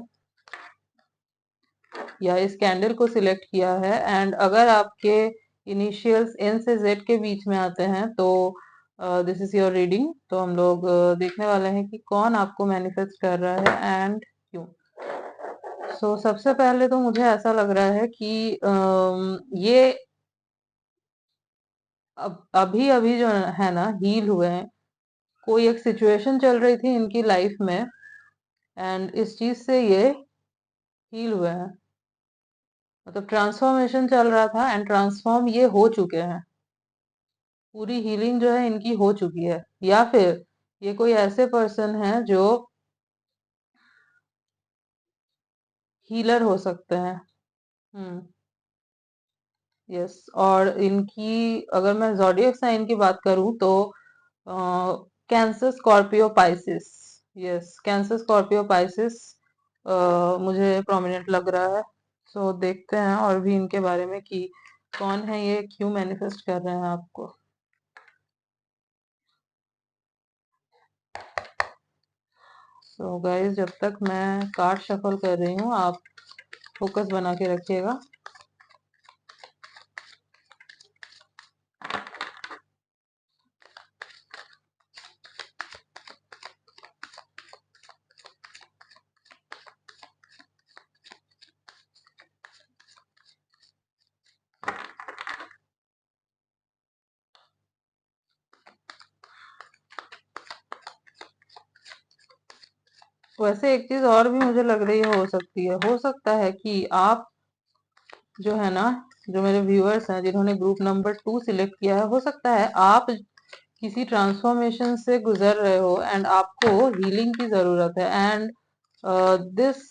या इस कैंडल को सिलेक्ट किया है एंड अगर आपके इनिशियल्स एन से जेड के बीच में आते हैं तो दिस इज योर रीडिंग। तो हम लोग देखने वाले हैं कि कौन आपको मैनिफेस्ट कर रहा है एंड क्यों। सो सबसे पहले तो मुझे ऐसा लग रहा है कि ये अभी अभी जो है ना हील हुए हैं। कोई एक सिचुएशन चल रही थी इनकी लाइफ में एंड इस चीज से ये हील हुए हैं। मतलब ट्रांसफॉर्मेशन चल रहा था एंड ट्रांसफॉर्म ये हो चुके हैं। पूरी हीलिंग जो है इनकी हो चुकी है। या फिर ये कोई ऐसे पर्सन है जो हीलर हो सकते हैं। हम्म। यस। और इनकी अगर मैं ज़ोडिएक साइन की बात करूं तो cancer Scorpio Pisces. Yes, cancer Scorpio Pisces मुझे प्रोमिनेंट लग रहा है। सो देखते हैं और भी इनके बारे में कि कौन है ये, क्यों मैनिफेस्ट कर रहे हैं आपको। सो गाइस जब तक मैं कार्ड शफल कर रही हूँ आप फोकस बना के रखिएगा। वैसे एक चीज और भी मुझे लग रही है, हो सकती है, हो सकता है कि आप जो है ना, जो मेरे व्यूअर्स हैं जिन्होंने ग्रुप नंबर 2 सिलेक्ट किया है, हो सकता है आप किसी ट्रांसफॉर्मेशन से गुजर रहे हो एंड आपको हीलिंग की जरूरत है एंड दिस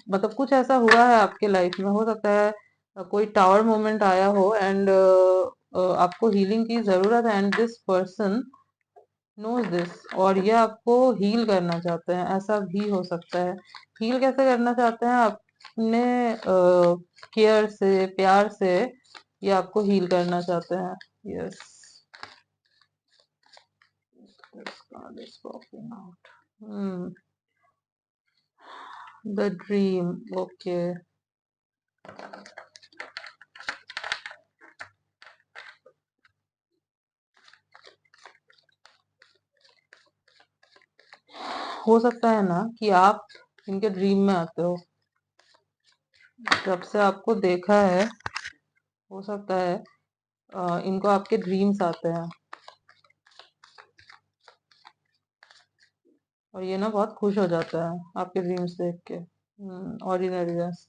मतलब कुछ ऐसा हुआ है आपके लाइफ में। हो सकता है कोई टावर मोमेंट आया हो एंड आपको हीलिंग की जरूरत है and this person knows this और ये आपको हील करना चाहते हैं। ऐसा भी हो सकता है। हील कैसे करना चाहते हैं? अपने केयर से, प्यार से ये आपको हील करना चाहते हैं। Yes, the dream. ओके। हो सकता है ना कि आप इनके ड्रीम में आते हो। जब से आपको देखा है हो सकता है इनको आपके ड्रीम्स आते हैं और ये ना बहुत खुश हो जाता है आपके ड्रीम्स देख के। Ordinariness,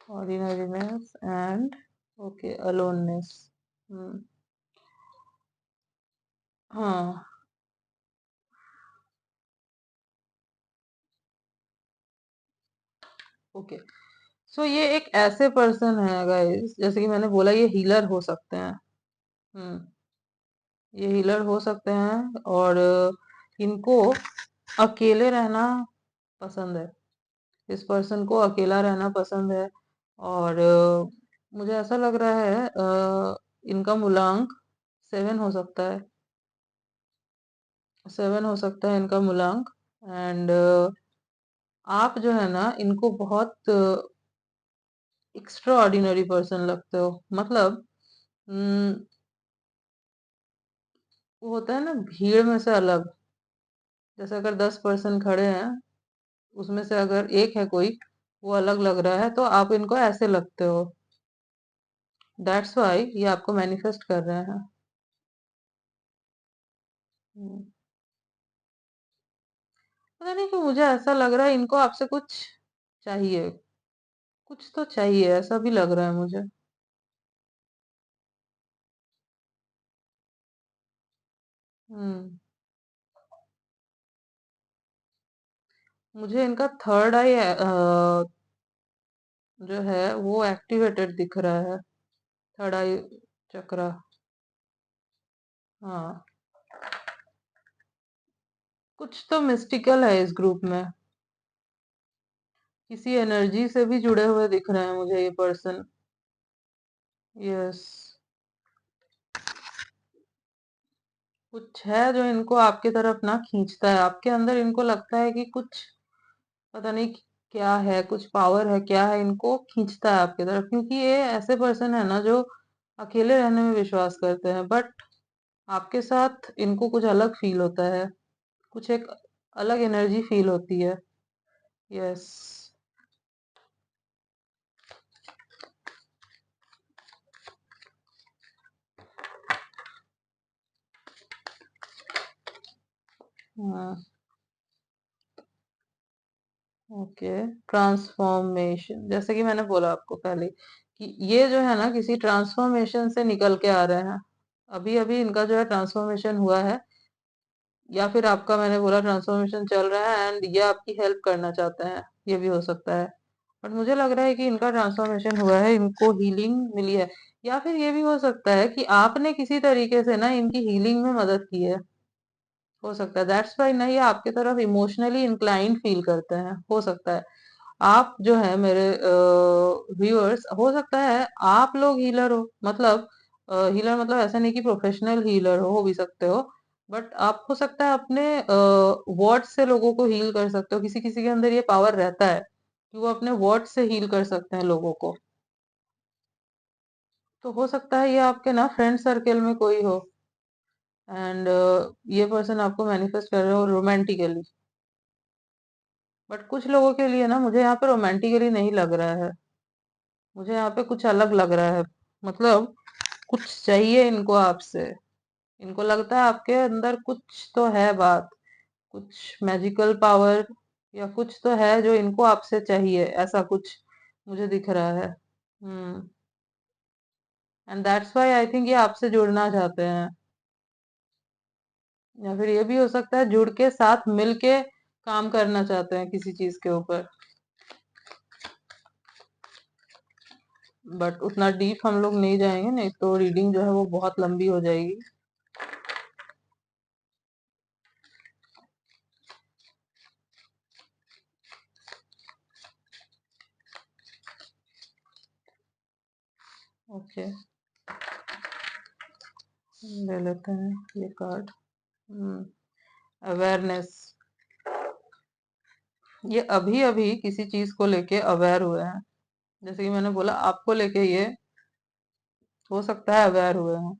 ordinariness and okay aloneness. हाँ। ओके। सो ये एक ऐसे पर्सन है गाइस, जैसे कि मैंने बोला ये हीलर हो सकते हैं। हम्म। ये हीलर हो सकते हैं और इनको अकेले रहना पसंद है। इस पर्सन को अकेला रहना पसंद है और मुझे ऐसा लग रहा है इनका मूलांक 7 हो सकता है। 7 हो सकता है इनका मूलांक एंड आप जो है ना इनको बहुत एक्स्ट्रा ऑर्डिनरी पर्सन लगते हो। मतलब हम्म, वो होता है ना भीड़ में से अलग। जैसे अगर 10 पर्सन खड़े हैं उसमें से अगर एक है कोई वो अलग लग रहा है तो आप इनको ऐसे लगते हो। दैट्स वाई ये आपको मैनिफेस्ट कर रहे हैं। हम्म, पता नहीं क्यों मुझे ऐसा लग रहा है इनको आपसे कुछ चाहिए। कुछ तो चाहिए, ऐसा भी लग रहा है मुझे। हम्म। मुझे इनका थर्ड आई जो है वो एक्टिवेटेड दिख रहा है। थर्ड आई चक्रा। हाँ, कुछ तो मिस्टिकल है इस ग्रुप में। किसी एनर्जी से भी जुड़े हुए दिख रहे हैं मुझे ये पर्सन। यस। कुछ है जो इनको आपकी तरफ ना खींचता है, आपके अंदर इनको लगता है कि कुछ पता नहीं क्या है, कुछ पावर है, क्या है, इनको खींचता है आपकी तरफ, क्योंकि ये ऐसे पर्सन है ना जो अकेले रहने में विश्वास करते हैं, बट आपके साथ इनको कुछ अलग फील होता है, कुछ एक अलग एनर्जी फील होती है। यस। हाँ। ओके। ट्रांसफॉर्मेशन, जैसे कि मैंने बोला आपको पहले कि ये जो है ना किसी ट्रांसफॉर्मेशन से निकल के आ रहे हैं। अभी अभी इनका जो है ट्रांसफॉर्मेशन हुआ है, या फिर आपका, मैंने बोला, ट्रांसफॉर्मेशन चल रहा है एंड ये आपकी हेल्प करना चाहते हैं, ये भी हो सकता है। बट मुझे लग रहा है कि इनका ट्रांसफॉर्मेशन हुआ है, इनको हीलिंग मिली है। या फिर ये भी हो सकता है कि आपने किसी तरीके से ना इनकी हीलिंग में मदद की है। हो सकता है दैट्स वाई ना ये आपके तरफ इमोशनली इंक्लाइंड फील करते हैं, हो सकता है। आप जो है मेरे व्यूअर्स, हो सकता है आप लोग हीलर हो, मतलब हीलर मतलब ऐसा नहीं कि प्रोफेशनल हीलर हो भी सकते हो, बट आप हो सकता है अपने वर्ड से लोगों को हील कर सकते हो। किसी किसी के अंदर ये पावर रहता है कि वो अपने वर्ड से हील कर सकते हैं लोगों को। तो हो सकता है ये आपके ना फ्रेंड सर्कल में कोई हो, एंड ये पर्सन आपको मैनिफेस्ट कर रहे हो रोमांटिकली। बट कुछ लोगों के लिए ना मुझे यहाँ पे रोमांटिकली नहीं लग रहा है, मुझे यहाँ पे कुछ अलग लग रहा है। मतलब कुछ चाहिए इनको आपसे, इनको लगता है आपके अंदर कुछ तो है बात, कुछ मैजिकल पावर या कुछ तो है जो इनको आपसे चाहिए, ऐसा कुछ मुझे दिख रहा है। Hmm. And that's why I think ये आपसे जुड़ना चाहते हैं, या फिर ये भी हो सकता है जुड़ के साथ मिल के काम करना चाहते हैं किसी चीज के ऊपर। बट उतना डीप हम लोग नहीं जाएंगे, नहीं तो रीडिंग जो है वो बहुत लंबी हो जाएगी। ओके, ले लेते हैं ये कार्ड। अवेयरनेस। ये अभी अभी किसी चीज को लेके अवेयर हुए हैं, जैसे कि मैंने बोला आपको लेके ये हो सकता है अवेयर हुए हैं।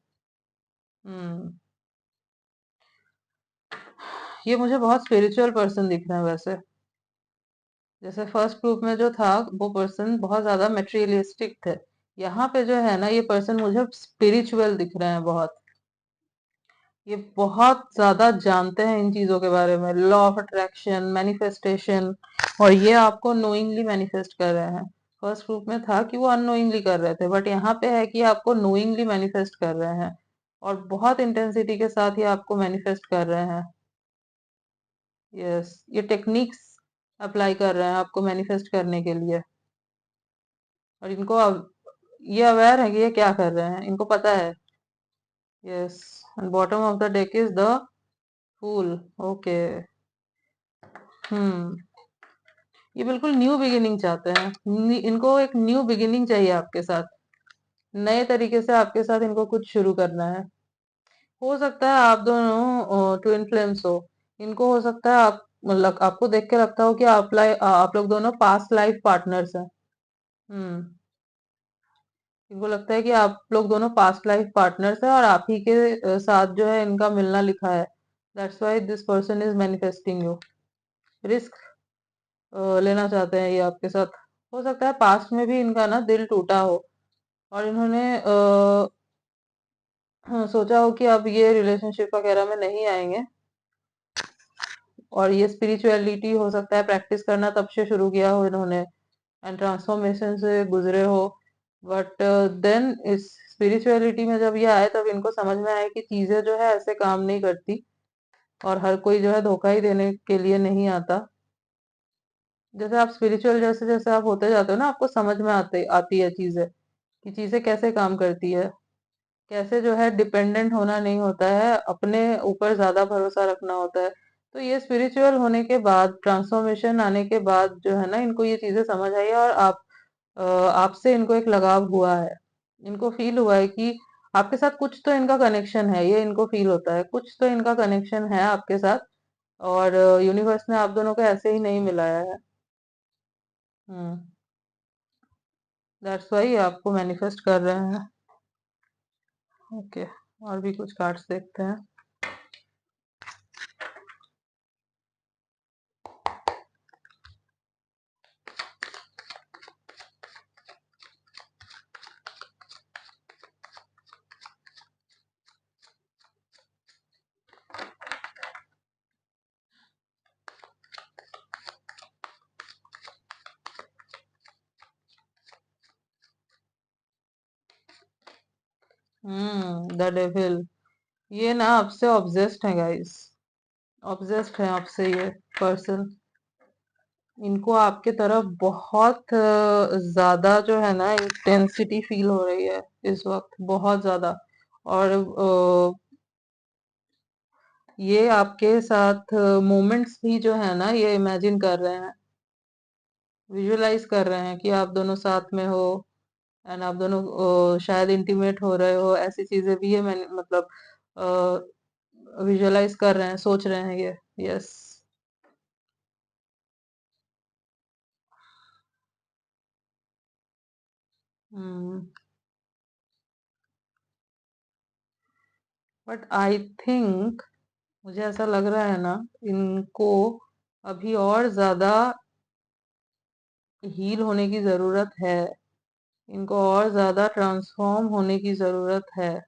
हम्म। ये मुझे बहुत स्पिरिचुअल पर्सन दिख रहा है वैसे। जैसे फर्स्ट ग्रुप में जो था वो पर्सन बहुत ज्यादा मटेरियलिस्टिक थे, यहाँ पे जो है ना ये पर्सन मुझे स्पिरिचुअल दिख रहे हैं बहुत। ये बहुत ज्यादा जानते हैं इन चीजों के बारे में, लॉ ऑफ अट्रैक्शन, मैनिफेस्टेशन, और ये आपको नोइंगली मैनिफेस्ट कर रहे हैं। फर्स्ट ग्रुप में था कि वो अननोइंगली कर रहे थे, बट यहाँ पे है कि आपको नोइंगली मैनिफेस्ट कर रहे हैं, और बहुत इंटेंसिटी के साथ ये आपको मैनिफेस्ट कर रहे हैं। यस, ये टेक्निक्स अप्लाई कर रहे हैं आपको मैनिफेस्ट करने के लिए। और इनको ये अवेयर है कि ये क्या कर रहे हैं, इनको पता है। Yes. And bottom of the deck is the fool. Okay. Hmm. ये बिल्कुल न्यू बिगिनिंग चाहते हैं, इनको एक न्यू बिगिनिंग चाहिए आपके साथ, नए तरीके से आपके साथ इनको कुछ शुरू करना है। हो सकता है आप दोनों ट्विन फ्लेम्स हो, इनको हो सकता है आप, मतलब आपको देख के लगता हो कि आप लोग दोनों पास्ट लाइफ पार्टनर्स हैं। हम्म। इनको लगता है कि आप लोग दोनों पास्ट लाइफ पार्टनर्स हैं, और आप ही के साथ जो है इनका मिलना लिखा है। That's why this person is manifesting you. Risk लेना चाहते हैं ये आपके साथ। हो सकता है पास्ट में भी इनका ना दिल टूटा हो, और इन्होंने हाँ, सोचा हो कि अब ये रिलेशनशिप वगैरह में नहीं आएंगे, और ये स्पिरिचुअलिटी हो सकता है प्रैक्टिस करना तब से शुरू किया हो इन्होंने, एंड ट्रांसफॉर्मेशन से गुजरे हो। बट देन इस स्पिरिचुअलिटी में जब ये आए तब इनको समझ में आया कि चीजें जो है ऐसे काम नहीं करती, और हर कोई जो है धोखा ही देने के लिए नहीं आता। जैसे आप स्पिरिचुअल जैसे जैसे आप होते जाते हो ना, आपको समझ में आते आती है चीजें, कि चीजें कैसे काम करती है, कैसे जो है डिपेंडेंट होना नहीं होता है, अपने ऊपर ज्यादा भरोसा रखना होता है। तो ये स्पिरिचुअल होने के बाद, ट्रांसफॉर्मेशन आने के बाद जो है ना, इनको ये चीजें समझ आई है, और आपसे इनको एक लगाव हुआ है। इनको फील हुआ है कि आपके साथ कुछ तो इनका कनेक्शन है, ये इनको फील होता है कुछ तो इनका कनेक्शन है आपके साथ, और यूनिवर्स ने आप दोनों को ऐसे ही नहीं मिलाया है। हम्म। दैट्स वाई आपको मैनिफेस्ट कर रहे हैं। ओके, और भी कुछ कार्ड्स देखते हैं। The devil. ये ना आपसे ऑब्सेस्ड है गाइस, ऑब्सेस्ड है आपसे ये पर्सन। इनको आपके तरफ बहुत ज्यादा जो है ना इंटेंसिटी फील हो रही है इस वक्त, बहुत ज्यादा। और ये आपके साथ मोमेंट्स भी जो है ना, ये इमेजिन कर रहे हैं, विजुअलाइज कर रहे हैं कि आप दोनों साथ में हो, एंड आप दोनों शायद इंटीमेट हो रहे हो, ऐसी चीजें भी ये मैंने मतलब विजुअलाइज कर रहे हैं, सोच रहे हैं ये। यस। बट आई थिंक, मुझे ऐसा लग रहा है ना, इनको अभी और ज्यादा हील होने की जरूरत है, इनको और ज्यादा ट्रांसफॉर्म होने की जरूरत है।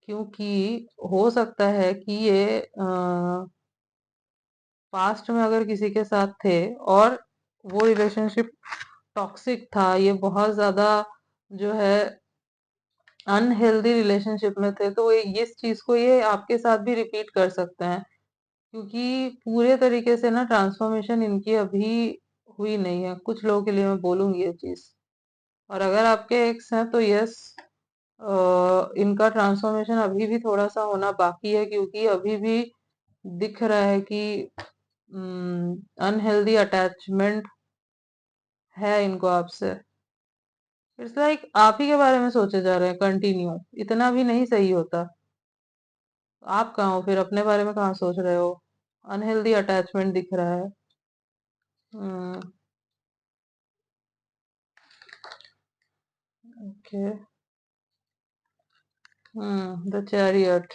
क्योंकि हो सकता है कि ये पास्ट में अगर किसी के साथ थे, और वो रिलेशनशिप टॉक्सिक था, ये बहुत ज्यादा जो है अनहेल्दी रिलेशनशिप में थे, तो ये इस चीज को ये आपके साथ भी रिपीट कर सकते हैं। क्योंकि पूरे तरीके से ना ट्रांसफॉर्मेशन इनकी अभी हुई नहीं है, कुछ लोगों के लिए मैं बोलूंगी ये चीज। और अगर आपके एक्स हैं तो यस, इनका ट्रांसफॉर्मेशन अभी भी थोड़ा सा होना बाकी है, क्योंकि अभी भी दिख रहा है कि अनहेल्दी अटैचमेंट है इनको आपसे। इट्स लाइक आप ही के बारे में सोचे जा रहे हैं कंटिन्यू, इतना भी नहीं सही होता। आप कहाँ हो फिर, अपने बारे में कहाँ सोच रहे हो? अनहेल्दी अटैचमेंट दिख रहा है। हम्म। ओके। The chariot.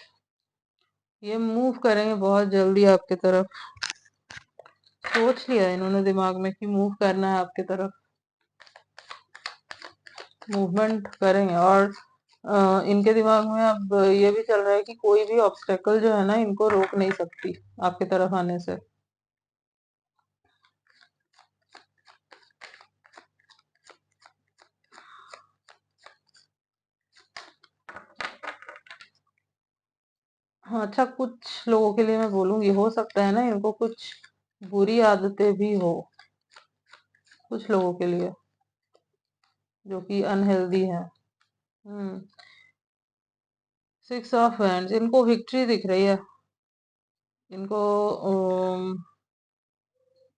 ये मूव करेंगे बहुत जल्दी आपके तरफ, सोच लिया इन्होंने दिमाग में कि मूव करना है आपके तरफ, मूवमेंट करेंगे। और इनके दिमाग में अब ये भी चल रहा है कि कोई भी ऑब्स्टेकल जो है ना, इनको रोक नहीं सकती आपके तरफ आने से। हाँ, अच्छा, कुछ लोगों के लिए मैं बोलूंगी, हो सकता है ना इनको कुछ बुरी आदतें भी हो, कुछ लोगों के लिए, जो कि अनहेल्दी है। हम्म। सिक्स ऑफ हैंड्स, इनको विक्ट्री दिख रही है। इनको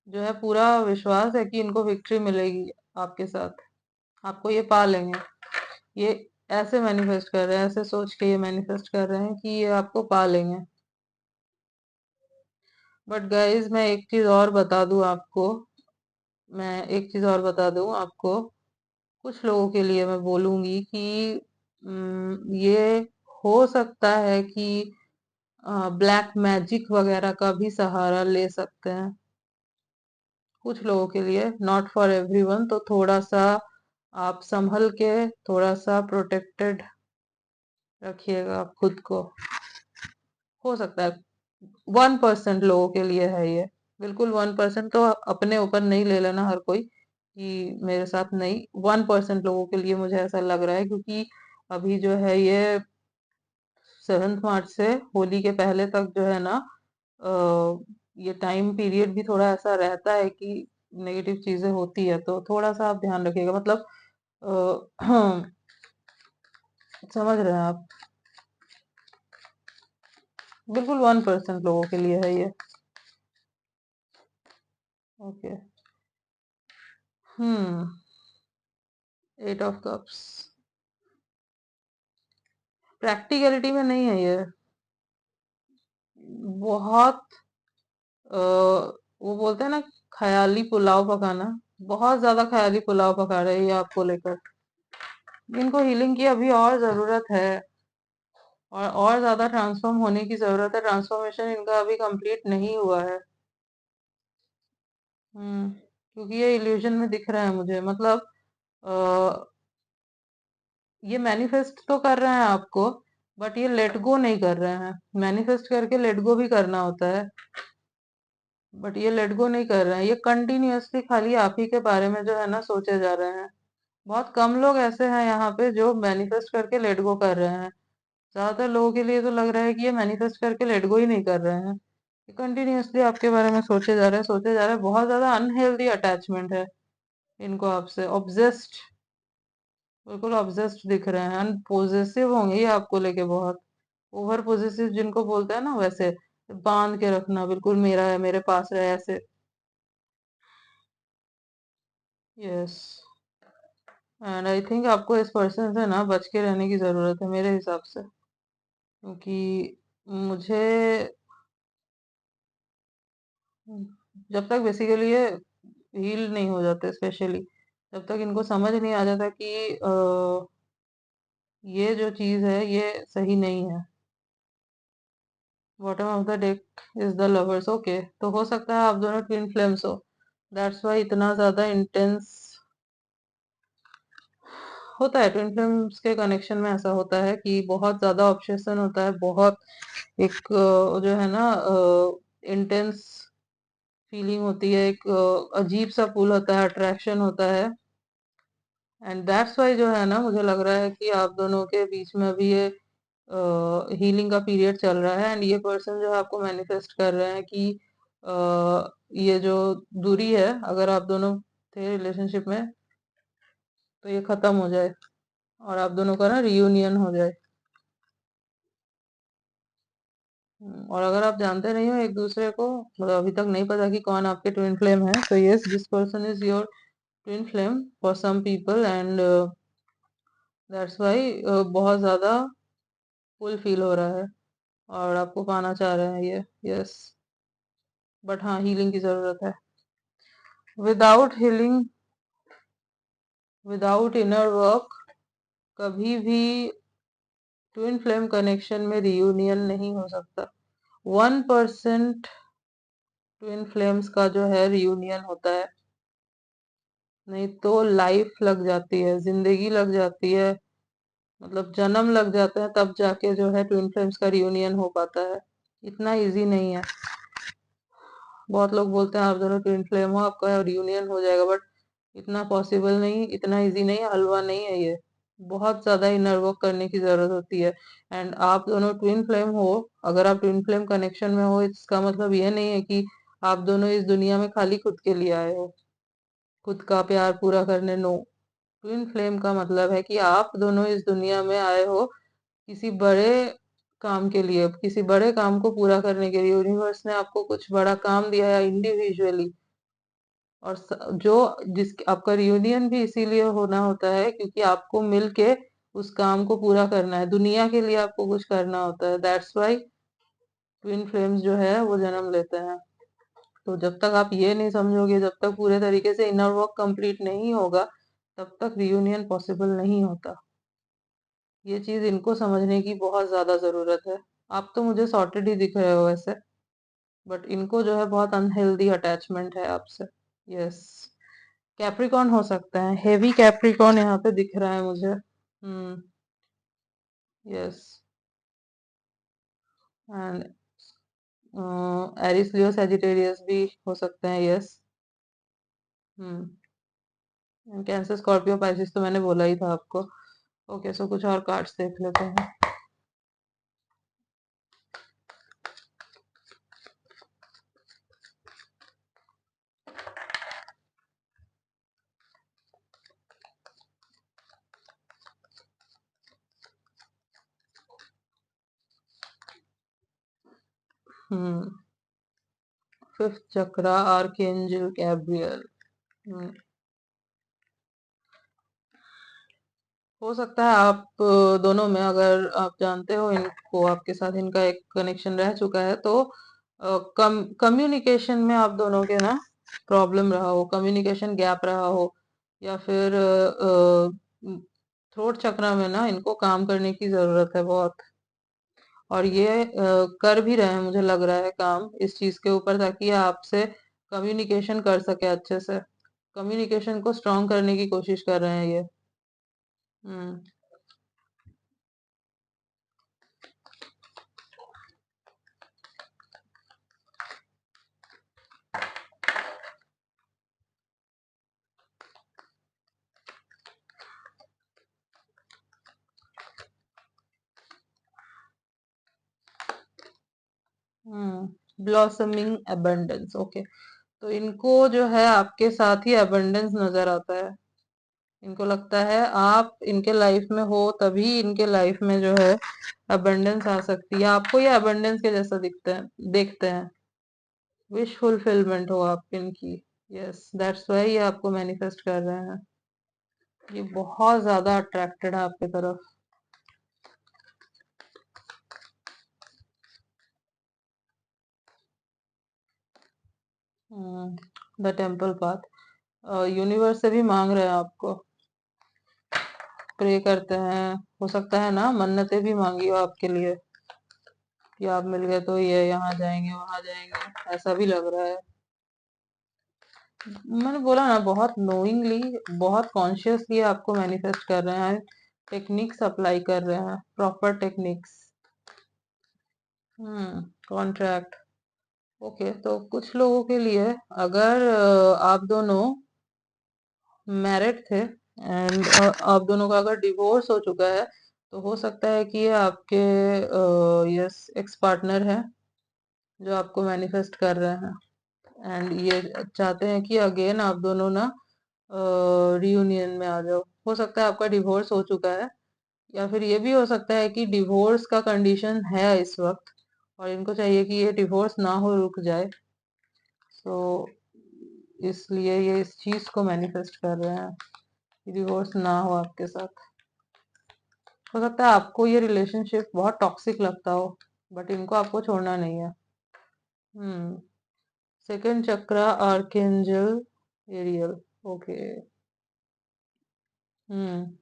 जो है पूरा विश्वास है कि इनको विक्ट्री मिलेगी आपके साथ, आपको ये पा लेंगे। ये ऐसे मैनिफेस्ट कर रहे हैं, ऐसे सोच के ये मैनिफेस्ट कर रहे हैं कि ये आपको पा लेंगे। बट गाइज, मैं एक चीज और बता दूं आपको, मैं एक चीज और बता दूं आपको, कुछ लोगों के लिए मैं बोलूंगी कि ये हो सकता है कि ब्लैक मैजिक वगैरह का भी सहारा ले सकते हैं, कुछ लोगों के लिए, नॉट फॉर एवरीवन। तो थोड़ा सा आप संभल के, थोड़ा सा प्रोटेक्टेड रखिएगा आप खुद को। हो सकता है 1% लोगों के लिए है ये, बिल्कुल 1%। तो अपने ऊपर नहीं ले लेना हर कोई कि मेरे साथ नहीं, 1% लोगों के लिए मुझे ऐसा लग रहा है। क्योंकि अभी जो है ये 7 मार्च से होली के पहले तक जो है ना, ये टाइम पीरियड भी थोड़ा ऐसा रहता है कि नेगेटिव चीजें होती है तो थोड़ा सा आप ध्यान रखिएगा, मतलब समझ रहे हैं आप? बिल्कुल 1% लोगों के लिए है ये। Okay. Hmm. 8 of cups practicality में नहीं है ये। बहुत वो बोलते हैं ना, ख्याली पुलाव पकाना। बहुत ज्यादा ख्याली पुलाव पका रहे हैं ये आपको लेकर। इनको हीलिंग की अभी और जरूरत है, और ज्यादा ट्रांसफॉर्म होने की जरूरत है। ट्रांसफॉर्मेशन इनका अभी कंप्लीट नहीं हुआ है। क्योंकि ये इल्यूजन में दिख रहा है मुझे, मतलब आ, ये मैनिफेस्ट तो कर रहे हैं आपको, बट ये लेट गो नहीं कर रहे हैं। मैनिफेस्ट करके लेट गो भी करना होता है, बट ये लेट गो नहीं कर रहे हैं। ये कंटिन्यूअसली खाली आप ही के बारे में जो है ना सोचे जा रहे हैं। बहुत कम लोग ऐसे हैं यहाँ पे जो मैनिफेस्ट करके लेट गो कर रहे हैं। ज्यादातर लोगों के लिए तो लग रहा है कि ये मैनिफेस्ट करके लेट गो ही नहीं कर रहे हैं। ये कंटिन्यूअसली आपके बारे में सोचे जा रहे हैं, सोचे जा रहे हैं। बहुत ज्यादा अनहेल्दी अटैचमेंट है इनको आपसे। ऑब्जेस्ड, बिल्कुल ऑब्जेस्ड दिख रहे हैं। पॉजेसिव होंगे ये आपको लेके बहुत। ओवर पॉजेसिव जिनको बोलते हैं ना, वैसे बांध के रखना, बिल्कुल मेरा है, मेरे पास रहे, ऐसे। यस। एंड आई थिंक आपको इस पर्सन से ना बच के रहने की जरूरत है मेरे हिसाब से, क्योंकि मुझे जब तक बेसिकली ये हील नहीं हो जाते, स्पेशली जब तक इनको समझ नहीं आ जाता कि ये जो चीज है ये सही नहीं है। Bottom of the deck is the lovers. Okay, तो हो सकता है आप दोनों ट्विन फ्लेम्स हो। दैट्स वाई इतना ज्यादा इंटेंस होता है। ट्विन फ्लेम्स के कनेक्शन में ऐसा होता है कि बहुत ज्यादा ऑब्सेशन होता है, बहुत एक जो है ना इंटेंस फीलिंग होती है, एक अजीब सा पुल होता है, अट्रैक्शन होता है। एंड दैट्स वाई जो है ना, मुझे लग रहा है कि आप दोनों के बीच में अभी ये हीलिंग का पीरियड चल रहा है। एंड ये पर्सन जो है आपको मैनिफेस्ट कर रहे हैं कि ये जो दूरी है, अगर आप दोनों थे रिलेशनशिप में, तो ये खत्म हो जाए और आप दोनों का ना रियूनियन हो जाए। और अगर आप जानते नहीं हो एक दूसरे को, मतलब अभी तक नहीं पता कि कौन आपके ट्विन फ्लेम है, तो yes, this person is your twin flame for some people. And that's why बहुत ज्यादा फुल फील हो रहा है और आपको पाना चाह रहे हैं ये। यस, बट हाँ, हीलिंग की जरूरत है। Without healing, without inner work, कभी भी ट्विन फ्लेम कनेक्शन में रियूनियन नहीं हो सकता। 1% ट्विन फ्लेम्स का जो है रियूनियन होता है, नहीं तो लाइफ लग जाती है, जिंदगी लग जाती है, मतलब जन्म लग जाता है, तब जाके जो है ट्विन फ्लेम्स का रियूनियन हो पाता है। इतना इजी नहीं है। बहुत लोग बोलते हैं आप दोनों ट्विन फ्लेम हो, आपका रियूनियन हो जाएगा, बट इतना पॉसिबल नहीं, इतना इजी नहीं है, हलवा नहीं है ये। बहुत ज्यादा इनर वर्क करने की जरूरत होती है। एंड आप दोनों ट्विन फ्लेम हो, अगर आप ट्विन फ्लेम कनेक्शन में हो, इसका मतलब ये नहीं है कि आप दोनों इस दुनिया में खाली खुद के लिए आए हो, खुद का प्यार पूरा करने। नो, ट्विन फ्लेम का मतलब है कि आप दोनों इस दुनिया में आए हो किसी बड़े काम के लिए, किसी बड़े काम को पूरा करने के लिए। यूनिवर्स ने आपको कुछ बड़ा काम दिया है इंडिविजुअली। और जो जिस आपका रियूनियन भी इसीलिए होना होता है क्योंकि आपको मिलके उस काम को पूरा करना है, दुनिया के लिए आपको कुछ करना होता है। दैट्स वाई ट्विन फ्लेम्स जो है वो जन्म लेते हैं। तो जब तक आप ये नहीं समझोगे, जब तक पूरे तरीके से इनर वर्क कंप्लीट नहीं होगा, तब तक रियूनियन पॉसिबल नहीं होता। ये चीज इनको समझने की बहुत ज्यादा जरूरत है। आप तो मुझे सॉर्टेड ही दिख रहे हो वैसे, बट इनको जो है बहुत अनहेल्दी अटैचमेंट है आपसे। यस, कैप्रिकॉन हो सकता है, हेवी कैप्रिकॉन यहाँ पे दिख रहा है मुझे। Yes. And Aries Leo Sagittarius भी हो सकते हैं। यस। कैंसर स्कॉर्पियो पाइसिस तो मैंने बोला ही था आपको। ओके, सो कुछ और कार्ड्स देख लेते हैं। हम्म। फिफ्थ चक्रा आर्कएंजल गैब्रियल। हम्म। हो सकता है आप दोनों में, अगर आप जानते हो इनको, आपके साथ इनका एक कनेक्शन रह चुका है, तो कम्युनिकेशन में आप दोनों के ना प्रॉब्लम रहा हो, कम्युनिकेशन गैप रहा हो, या फिर थ्रोट चक्रा में ना इनको काम करने की जरूरत है बहुत। और ये कर भी रहे हैं, मुझे लग रहा है काम इस चीज के ऊपर, ताकि ये आपसे कम्युनिकेशन कर सके अच्छे से, कम्युनिकेशन को स्ट्रांग करने की कोशिश कर रहे हैं ये। हम्म। Blossoming abundance, okay. तो इनको जो है आपके साथ ही अबंडेंस नजर आता है। इनको लगता है आप इनके लाइफ में हो, तभी इनके लाइफ में जो है अबंडेंस आ सकती है। आपको ये अबंडेंस के जैसा दिखते हैं, देखते हैं। विश फुलफिलमेंट हो आप इनकी। यस, दैट्स वाई ये आपको मैनिफेस्ट कर रहे हैं। ये बहुत ज्यादा अट्रैक्टेड है आपकी तरफ। The temple path. यूनिवर्स से भी मांग रहे हैं आपको, प्रे करते हैं। हो सकता है ना मन्नतें भी मांगी हो आपके लिए, कि आप मिल गए तो ये यहाँ जाएंगे वहां जाएंगे, ऐसा भी लग रहा है। मैंने बोला ना, बहुत नोइंगली, बहुत कॉन्शियसली आपको मैनिफेस्ट कर रहे हैं, टेक्निक्स अप्लाई कर रहे हैं, प्रॉपर टेक्निक्स। कॉन्ट्रैक्ट। ओके, तो कुछ लोगों के लिए, अगर आप दोनों मैरिड थे एंड आप दोनों का अगर डिवोर्स हो चुका है, तो हो सकता है कि ये आपके यस एक्स पार्टनर है, जो आपको मैनिफेस्ट कर रहे हैं, एंड ये चाहते हैं कि अगेन आप दोनों ना रियूनियन में आ जाओ। हो सकता है आपका डिवोर्स हो चुका है, या फिर ये भी हो सकता है कि डिवोर्स का कंडीशन है इस वक्त, और इनको चाहिए कि ये डिवोर्स ना हो, रुक जाए। सो इसलिए ये इस चीज को मैनिफेस्ट कर रहे हैं कि डिवोर्स ना हो आपके साथ। हो सकता है आपको ये रिलेशनशिप बहुत टॉक्सिक लगता हो, बट इनको आपको छोड़ना नहीं है। हम्म। सेकंड चक्रा आर्कएंजल एरियल। ओके। हम्म।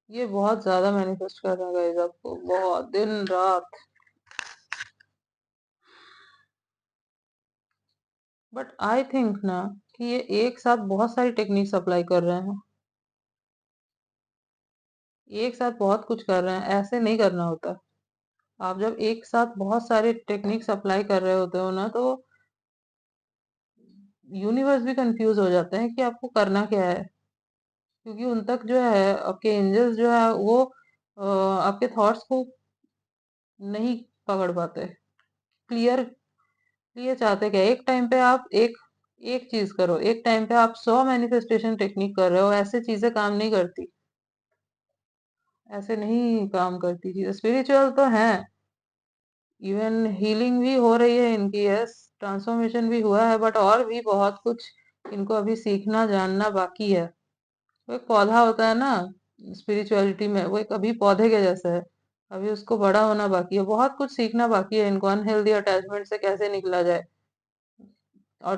ये बहुत ज्यादा मैनिफेस्ट कर रहा है गाइस आपको, बहुत दिन रात। बट आई थिंक ना कि ये एक साथ बहुत सारी टेक्निक्स अप्लाई कर रहे हैं, एक साथ बहुत कुछ कर रहे हैं, ऐसे नहीं करना होता। आप जब एक साथ बहुत सारे टेक्निक्स अप्लाई कर रहे होते हो ना, तो यूनिवर्स भी कंफ्यूज हो जाते हैं कि आपको करना क्या है, क्योंकि उन तक जो है आपके एंजल्स जो है वो आपके थॉट्स को नहीं पकड़ पाते। क्लियर, ये चाहते क्या, एक टाइम पे आप एक एक चीज करो, एक टाइम पे आप 100 मैनिफेस्टेशन टेक्निक कर रहे हो, ऐसे चीजें काम नहीं करती, ऐसे नहीं काम करती चीजें। स्पिरिचुअल तो है, इवन हीलिंग भी हो रही है इनकी, यस, ट्रांसफॉर्मेशन भी हुआ है, बट और भी बहुत कुछ इनको अभी सीखना जानना बाकी है। वो एक पौधा होता है ना स्पिरिचुअलिटी में, वो एक अभी पौधे के जैसा है, अभी उसको बड़ा होना बाकी है, बहुत कुछ सीखना बाकी है इनको, अनहेल्दी अटैचमेंट से कैसे निकला जाए। और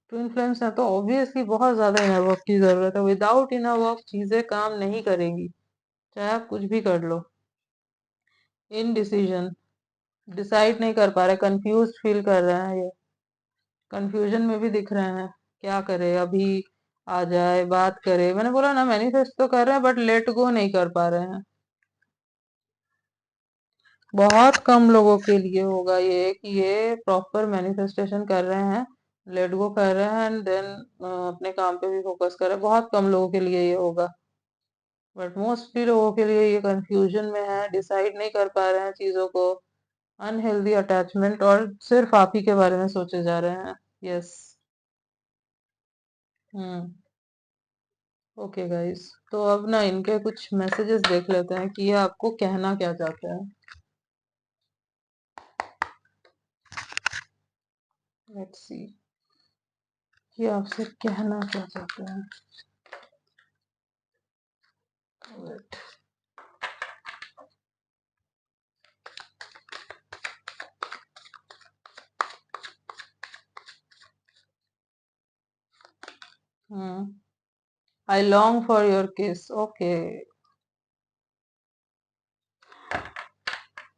ट्विन फ्लेम्स है तो ऑब्वियसली बहुत ज्यादा इनर वर्क की जरूरत है, विदाउट इनर वर्क चीजें काम नहीं करेंगी, चाहे आप कुछ भी कर लो। इनडिसीजन, डिसाइड नहीं कर पा रहे, कंफ्यूज फील कर रहे हैं ये, कंफ्यूजन में भी दिख रहे हैं, क्या करे अभी, आ जाए बात करे। मैंने बोला ना मैनिफेस्ट तो कर रहे हैं, बट लेट गो नहीं कर पा रहे हैं। बहुत कम लोगों के लिए होगा ये, कि ये प्रॉपर मैनिफेस्टेशन कर रहे हैं, लेट गो कर रहे हैं, एंड देन अपने काम पे भी फोकस कर रहे हैं। बहुत कम लोगों के लिए ये होगा, बट मोस्टली लोगों के लिए ये कंफ्यूजन में है, डिसाइड नहीं कर पा रहे हैं चीजों को, अनहेल्दी अटैचमेंट, और सिर्फ आप ही के बारे में सोचे जा रहे हैं। यस। हम्म। ओके गाइस, तो अब ना इनके कुछ मैसेजेस देख लेते हैं कि ये आपको कहना क्या चाहते हैं। लेट्स सी कि आपसे कहना क्या चाहते हैं। Wait. I long for your किस। ओके,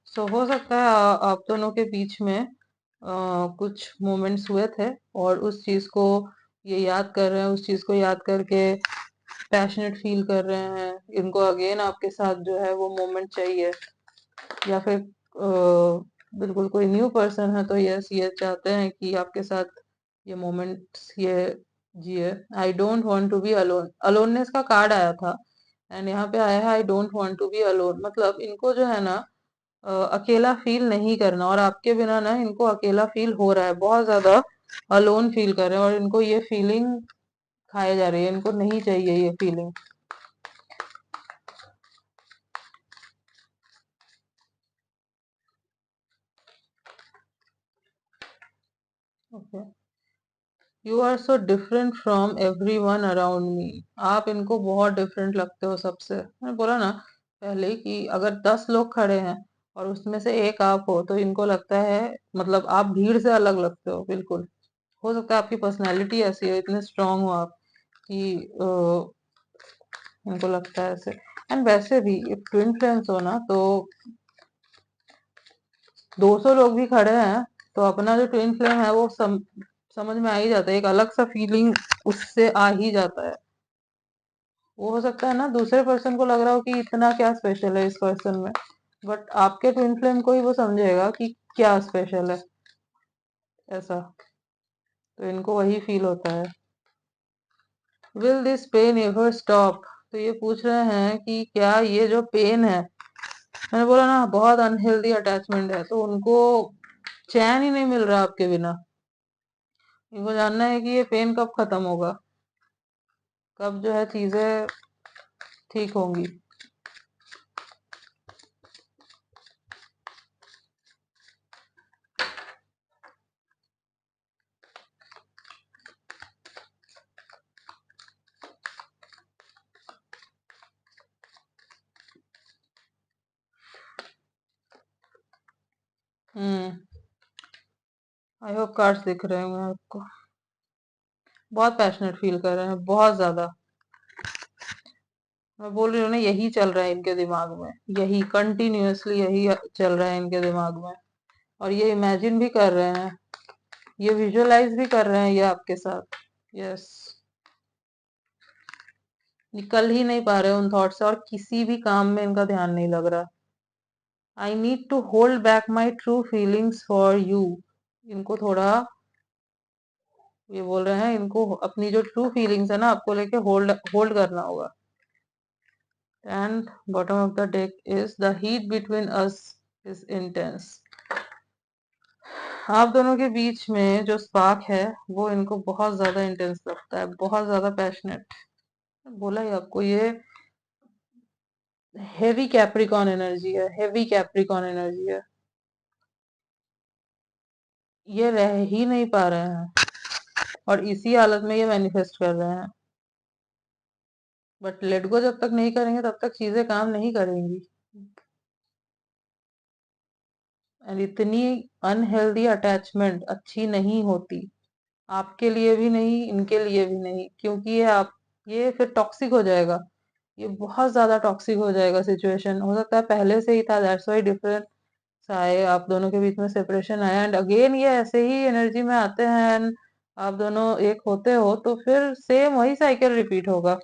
सो हो सकता है आप दोनों के बीच में कुछ मोमेंट्स हुए थे और उस चीज को ये याद कर रहे हैं, उस चीज को याद करके पैशनेट फील कर रहे हैं। इनको अगेन आपके साथ जो है वो मोमेंट चाहिए, या फिर बिल्कुल कोई न्यू पर्सन है तो यस ये चाहते हैं कि आपके साथ ये मोमेंट्स ये जिए। I don't want to be alone, aloneness का कार्ड आया था एंड यहाँ पे आया है I don't want to be alone. मतलब इनको जो है ना अकेला फील नहीं करना, और आपके बिना ना इनको अकेला फील हो रहा है, बहुत ज्यादा अलोन फील कर रहे हैं और इनको ये फीलिंग खाए जा रही है, इनको नहीं चाहिए ये feeling. Okay, you are so different from everyone around me. आप इनको बहुत डिफरेंट लगते हो सबसे। मैंने बोला ना पहले ही कि अगर 10 लोग खड़े हैं और उसमें से एक आप हो तो इनको लगता है, मतलब आप भीड़ से अलग लगते हो बिल्कुल। हो सकता है आपकी पर्सनैलिटी ऐसी है, इतने स्ट्रांग हो आप कि इनको लगता है ऐसे। एंड वैसे भी ट्विन फ्लेम्स हो ना तो 200 लोग भी खड़े हैं तो अपना जो ट्विन फ्लेम है वो समझ में आ ही जाता है, एक अलग सा फीलिंग उससे आ ही जाता है। वो हो सकता है ना दूसरे पर्सन को लग रहा हो कि इतना क्या स्पेशल है इस पर्सन में, बट आपके ट्विन फ्लेम को ही वो समझेगा कि क्या स्पेशल है ऐसा। तो इनको वही फील होता है। Will this pain ever stop. तो ये पूछ रहे हैं कि क्या ये जो पेन है, मैंने बोला ना बहुत अनहेल्दी अटैचमेंट है, तो उनको चैन ही नहीं मिल रहा आपके बिना। इनको जानना है कि ये पेन कब खत्म होगा, कब जो है चीजें ठीक होंगी। हम्म, आई होप कार्ड्स दिख रहे होंगे आपको। बहुत पैशनेट फील कर रहे हैं, बहुत ज्यादा। मैं बोल रही हूँ ना यही चल रहा है इनके दिमाग में, यही कंटिन्यूअसली यही चल रहा है इनके दिमाग में। और ये इमेजिन भी कर रहे हैं, ये विजुअलाइज भी कर रहे हैं ये आपके साथ। यस, निकल ही नहीं पा रहे उन थॉट से और किसी भी काम में इनका ध्यान नहीं लग रहा। I need to hold back my true feelings for you. इनको थोड़ा ये बोल रहे हैं, इनको अपनी जो ट्रू फीलिंग्स है ना आपको लेके होल्ड होल्ड करना होगा। And bottom of the deck is the heat between us is intense. आप दोनों के बीच में जो स्पार्क है वो इनको बहुत ज्यादा इंटेंस लगता है, बहुत ज्यादा पैशनेट। बोला ही आपको, ये हेवी कैप्रिकॉन एनर्जी है, हेवी कैप्रिकॉन एनर्जी है। ये रह ही नहीं पा रहे हैं और इसी हालत में ये मैनिफेस्ट कर रहे हैं, बट लेट गो जब तक नहीं करेंगे तब तक चीजें काम नहीं करेंगी। एंड इतनी अनहेल्दी अटैचमेंट अच्छी नहीं होती, आपके लिए भी नहीं, इनके लिए भी नहीं, क्योंकि ये फिर टॉक्सिक हो जाएगा। ये बहुत ज्यादा टॉक्सिक हो जाएगा सिचुएशन। हो सकता है पहले से ही था, दैट्स व्हाई डिफरेंस आए, आप दोनों के बीच में सेपरेशन आया एंड अगेन ये ऐसे ही एनर्जी में आते हैं एंड आप दोनों एक होते हो तो फिर सेम वही साइकिल रिपीट होगा।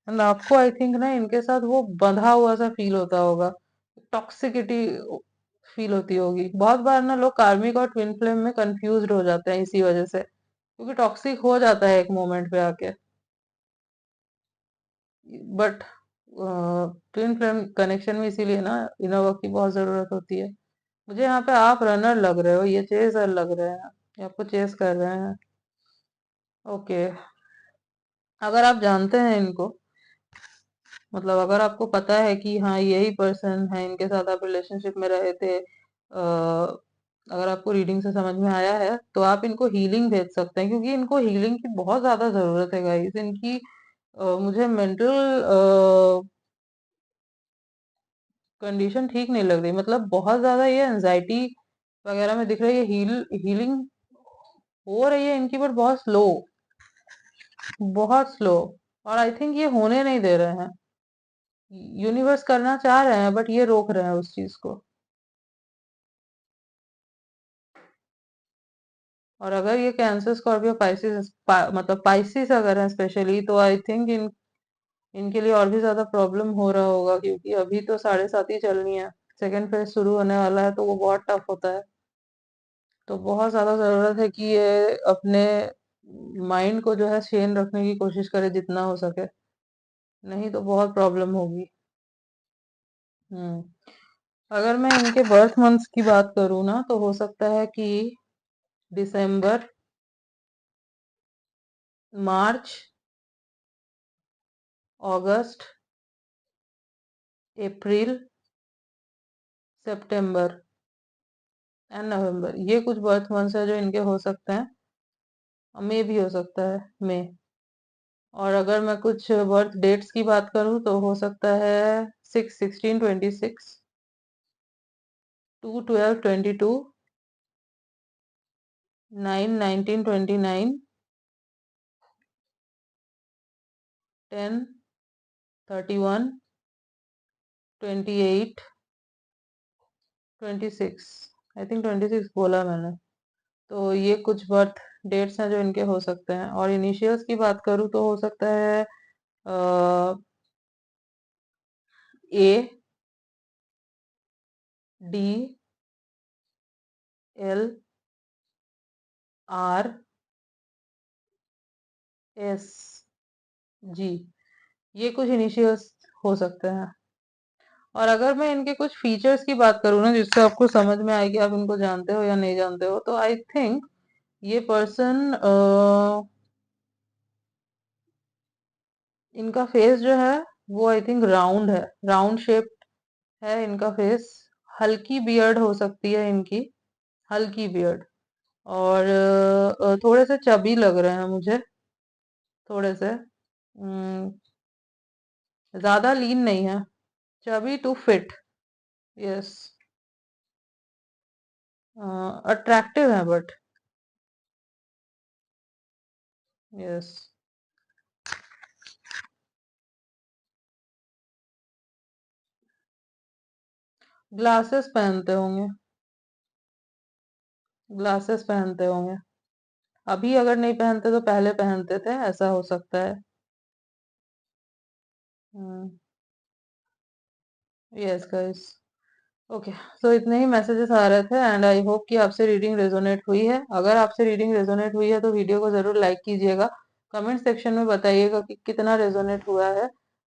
एंड आपको आई थिंक ना इनके साथ वो बंधा हुआ सा फील होता होगा, टॉक्सिसिटी फील होती होगी। बहुत बार ना लोग कार्मिक और ट्विन फ्लेम में कंफ्यूज्ड हो जाते हैं इसी वजह से, क्योंकि टॉक्सिक हो जाता है एक मोमेंट पे आके। बट ट्विन फ्लेम कनेक्शन में इसीलिए ना इनर वर्क की बहुत जरूरत होती है। मुझे यहाँ पे आप रनर लग रहे हो, ये चेजर लग रहे हैं, ये आपको चेस कर रहे हैं। ओके, अगर आप जानते हैं इनको, मतलब अगर आपको पता है कि हाँ यही पर्सन है, इनके साथ आप रिलेशनशिप में रहे थे अगर आपको रीडिंग से समझ में आया है तो आप इनको हीलिंग भेज सकते हैं, क्योंकि इनको हीलिंग की बहुत ज्यादा जरूरत है गाइस। इनकी मुझे मेंटल कंडीशन ठीक नहीं लग रही, मतलब बहुत ज्यादा ये एंजाइटी वगैरह में दिख रही है। हीलिंग हो रही है इनकी, बट बहुत स्लो, बहुत स्लो। और आई थिंक ये होने नहीं दे रहे हैं। यूनिवर्स करना चाह रहे हैं बट ये रोक रहे हैं उस चीज को। और अगर ये कैंसर, स्कॉर्पियो, पाइसिस, मतलब पाइसिस अगर है स्पेशली, तो आई थिंक इनके लिए और भी ज्यादा प्रॉब्लम हो रहा होगा, क्योंकि अभी तो 7.5 ही चलनी है। सेकेंड फेज शुरू होने वाला है तो वो बहुत टफ होता है। तो बहुत ज्यादा जरूरत है कि ये अपने माइंड को जो है सेन रखने की कोशिश करे जितना हो सके, नहीं तो बहुत प्रॉब्लम होगी। हम्म। अगर मैं इनके बर्थ मंथ्स की बात करूँ ना, तो हो सकता है कि दिसंबर, मार्च, अगस्त, अप्रैल, सितंबर एंड नवंबर, ये कुछ बर्थ मंथ्स है जो इनके हो सकते हैं। मई भी हो सकता है, मई। और अगर मैं कुछ बर्थ डेट्स की बात करूं तो हो सकता है 6/16/26, 2/12/22, 9/19/29, 10/31, 28, 26। आई थिंक 26 बोला मैंने। तो ये कुछ बर्थ डेट्स हैं जो इनके हो सकते हैं। और इनिशियल्स की बात करूँ तो हो सकता है ए, डी, एल, आर, एस, जी, ये कुछ इनिशियल्स हो सकते हैं। और अगर मैं इनके कुछ फीचर्स की बात करूँ ना, जिससे आपको समझ में आए कि आप इनको जानते हो या नहीं जानते हो, तो आई थिंक ये पर्सन, इनका फेस जो है वो आई थिंक राउंड है, राउंड शेप है इनका फेस। हल्की बियर्ड हो सकती है इनकी, हल्की बियर्ड। और थोड़े से चबी लग रहे हैं मुझे, थोड़े से। ज्यादा लीन नहीं है, chubby to fit. Yes. Attractive है बट। यस। ग्लासेस पहनते होंगे, ग्लासेस पहनते होंगे। अभी अगर नहीं पहनते तो पहले पहनते थे, ऐसा हो सकता है। Yes guys. ओके। सो इतने ही मैसेजेस आ रहे थे एंड आई होप कि आपसे रीडिंग रेजोनेट हुई है। अगर आपसे रीडिंग रेजोनेट हुई है तो वीडियो को जरूर लाइक कीजिएगा, कमेंट सेक्शन में बताइएगा कि कितना रेजोनेट हुआ है।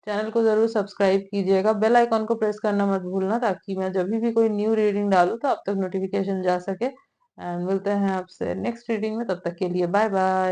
चैनल को जरूर सब्सक्राइब कीजिएगा, बेल आइकॉन को प्रेस करना मत भूलना, ताकि मैं जब भी कोई न्यू रीडिंग डालूं तो आप तक नोटिफिकेशन जा सके। एंड मिलते हैं आपसे नेक्स्ट रीडिंग में, तब तक के लिए बाय बाय।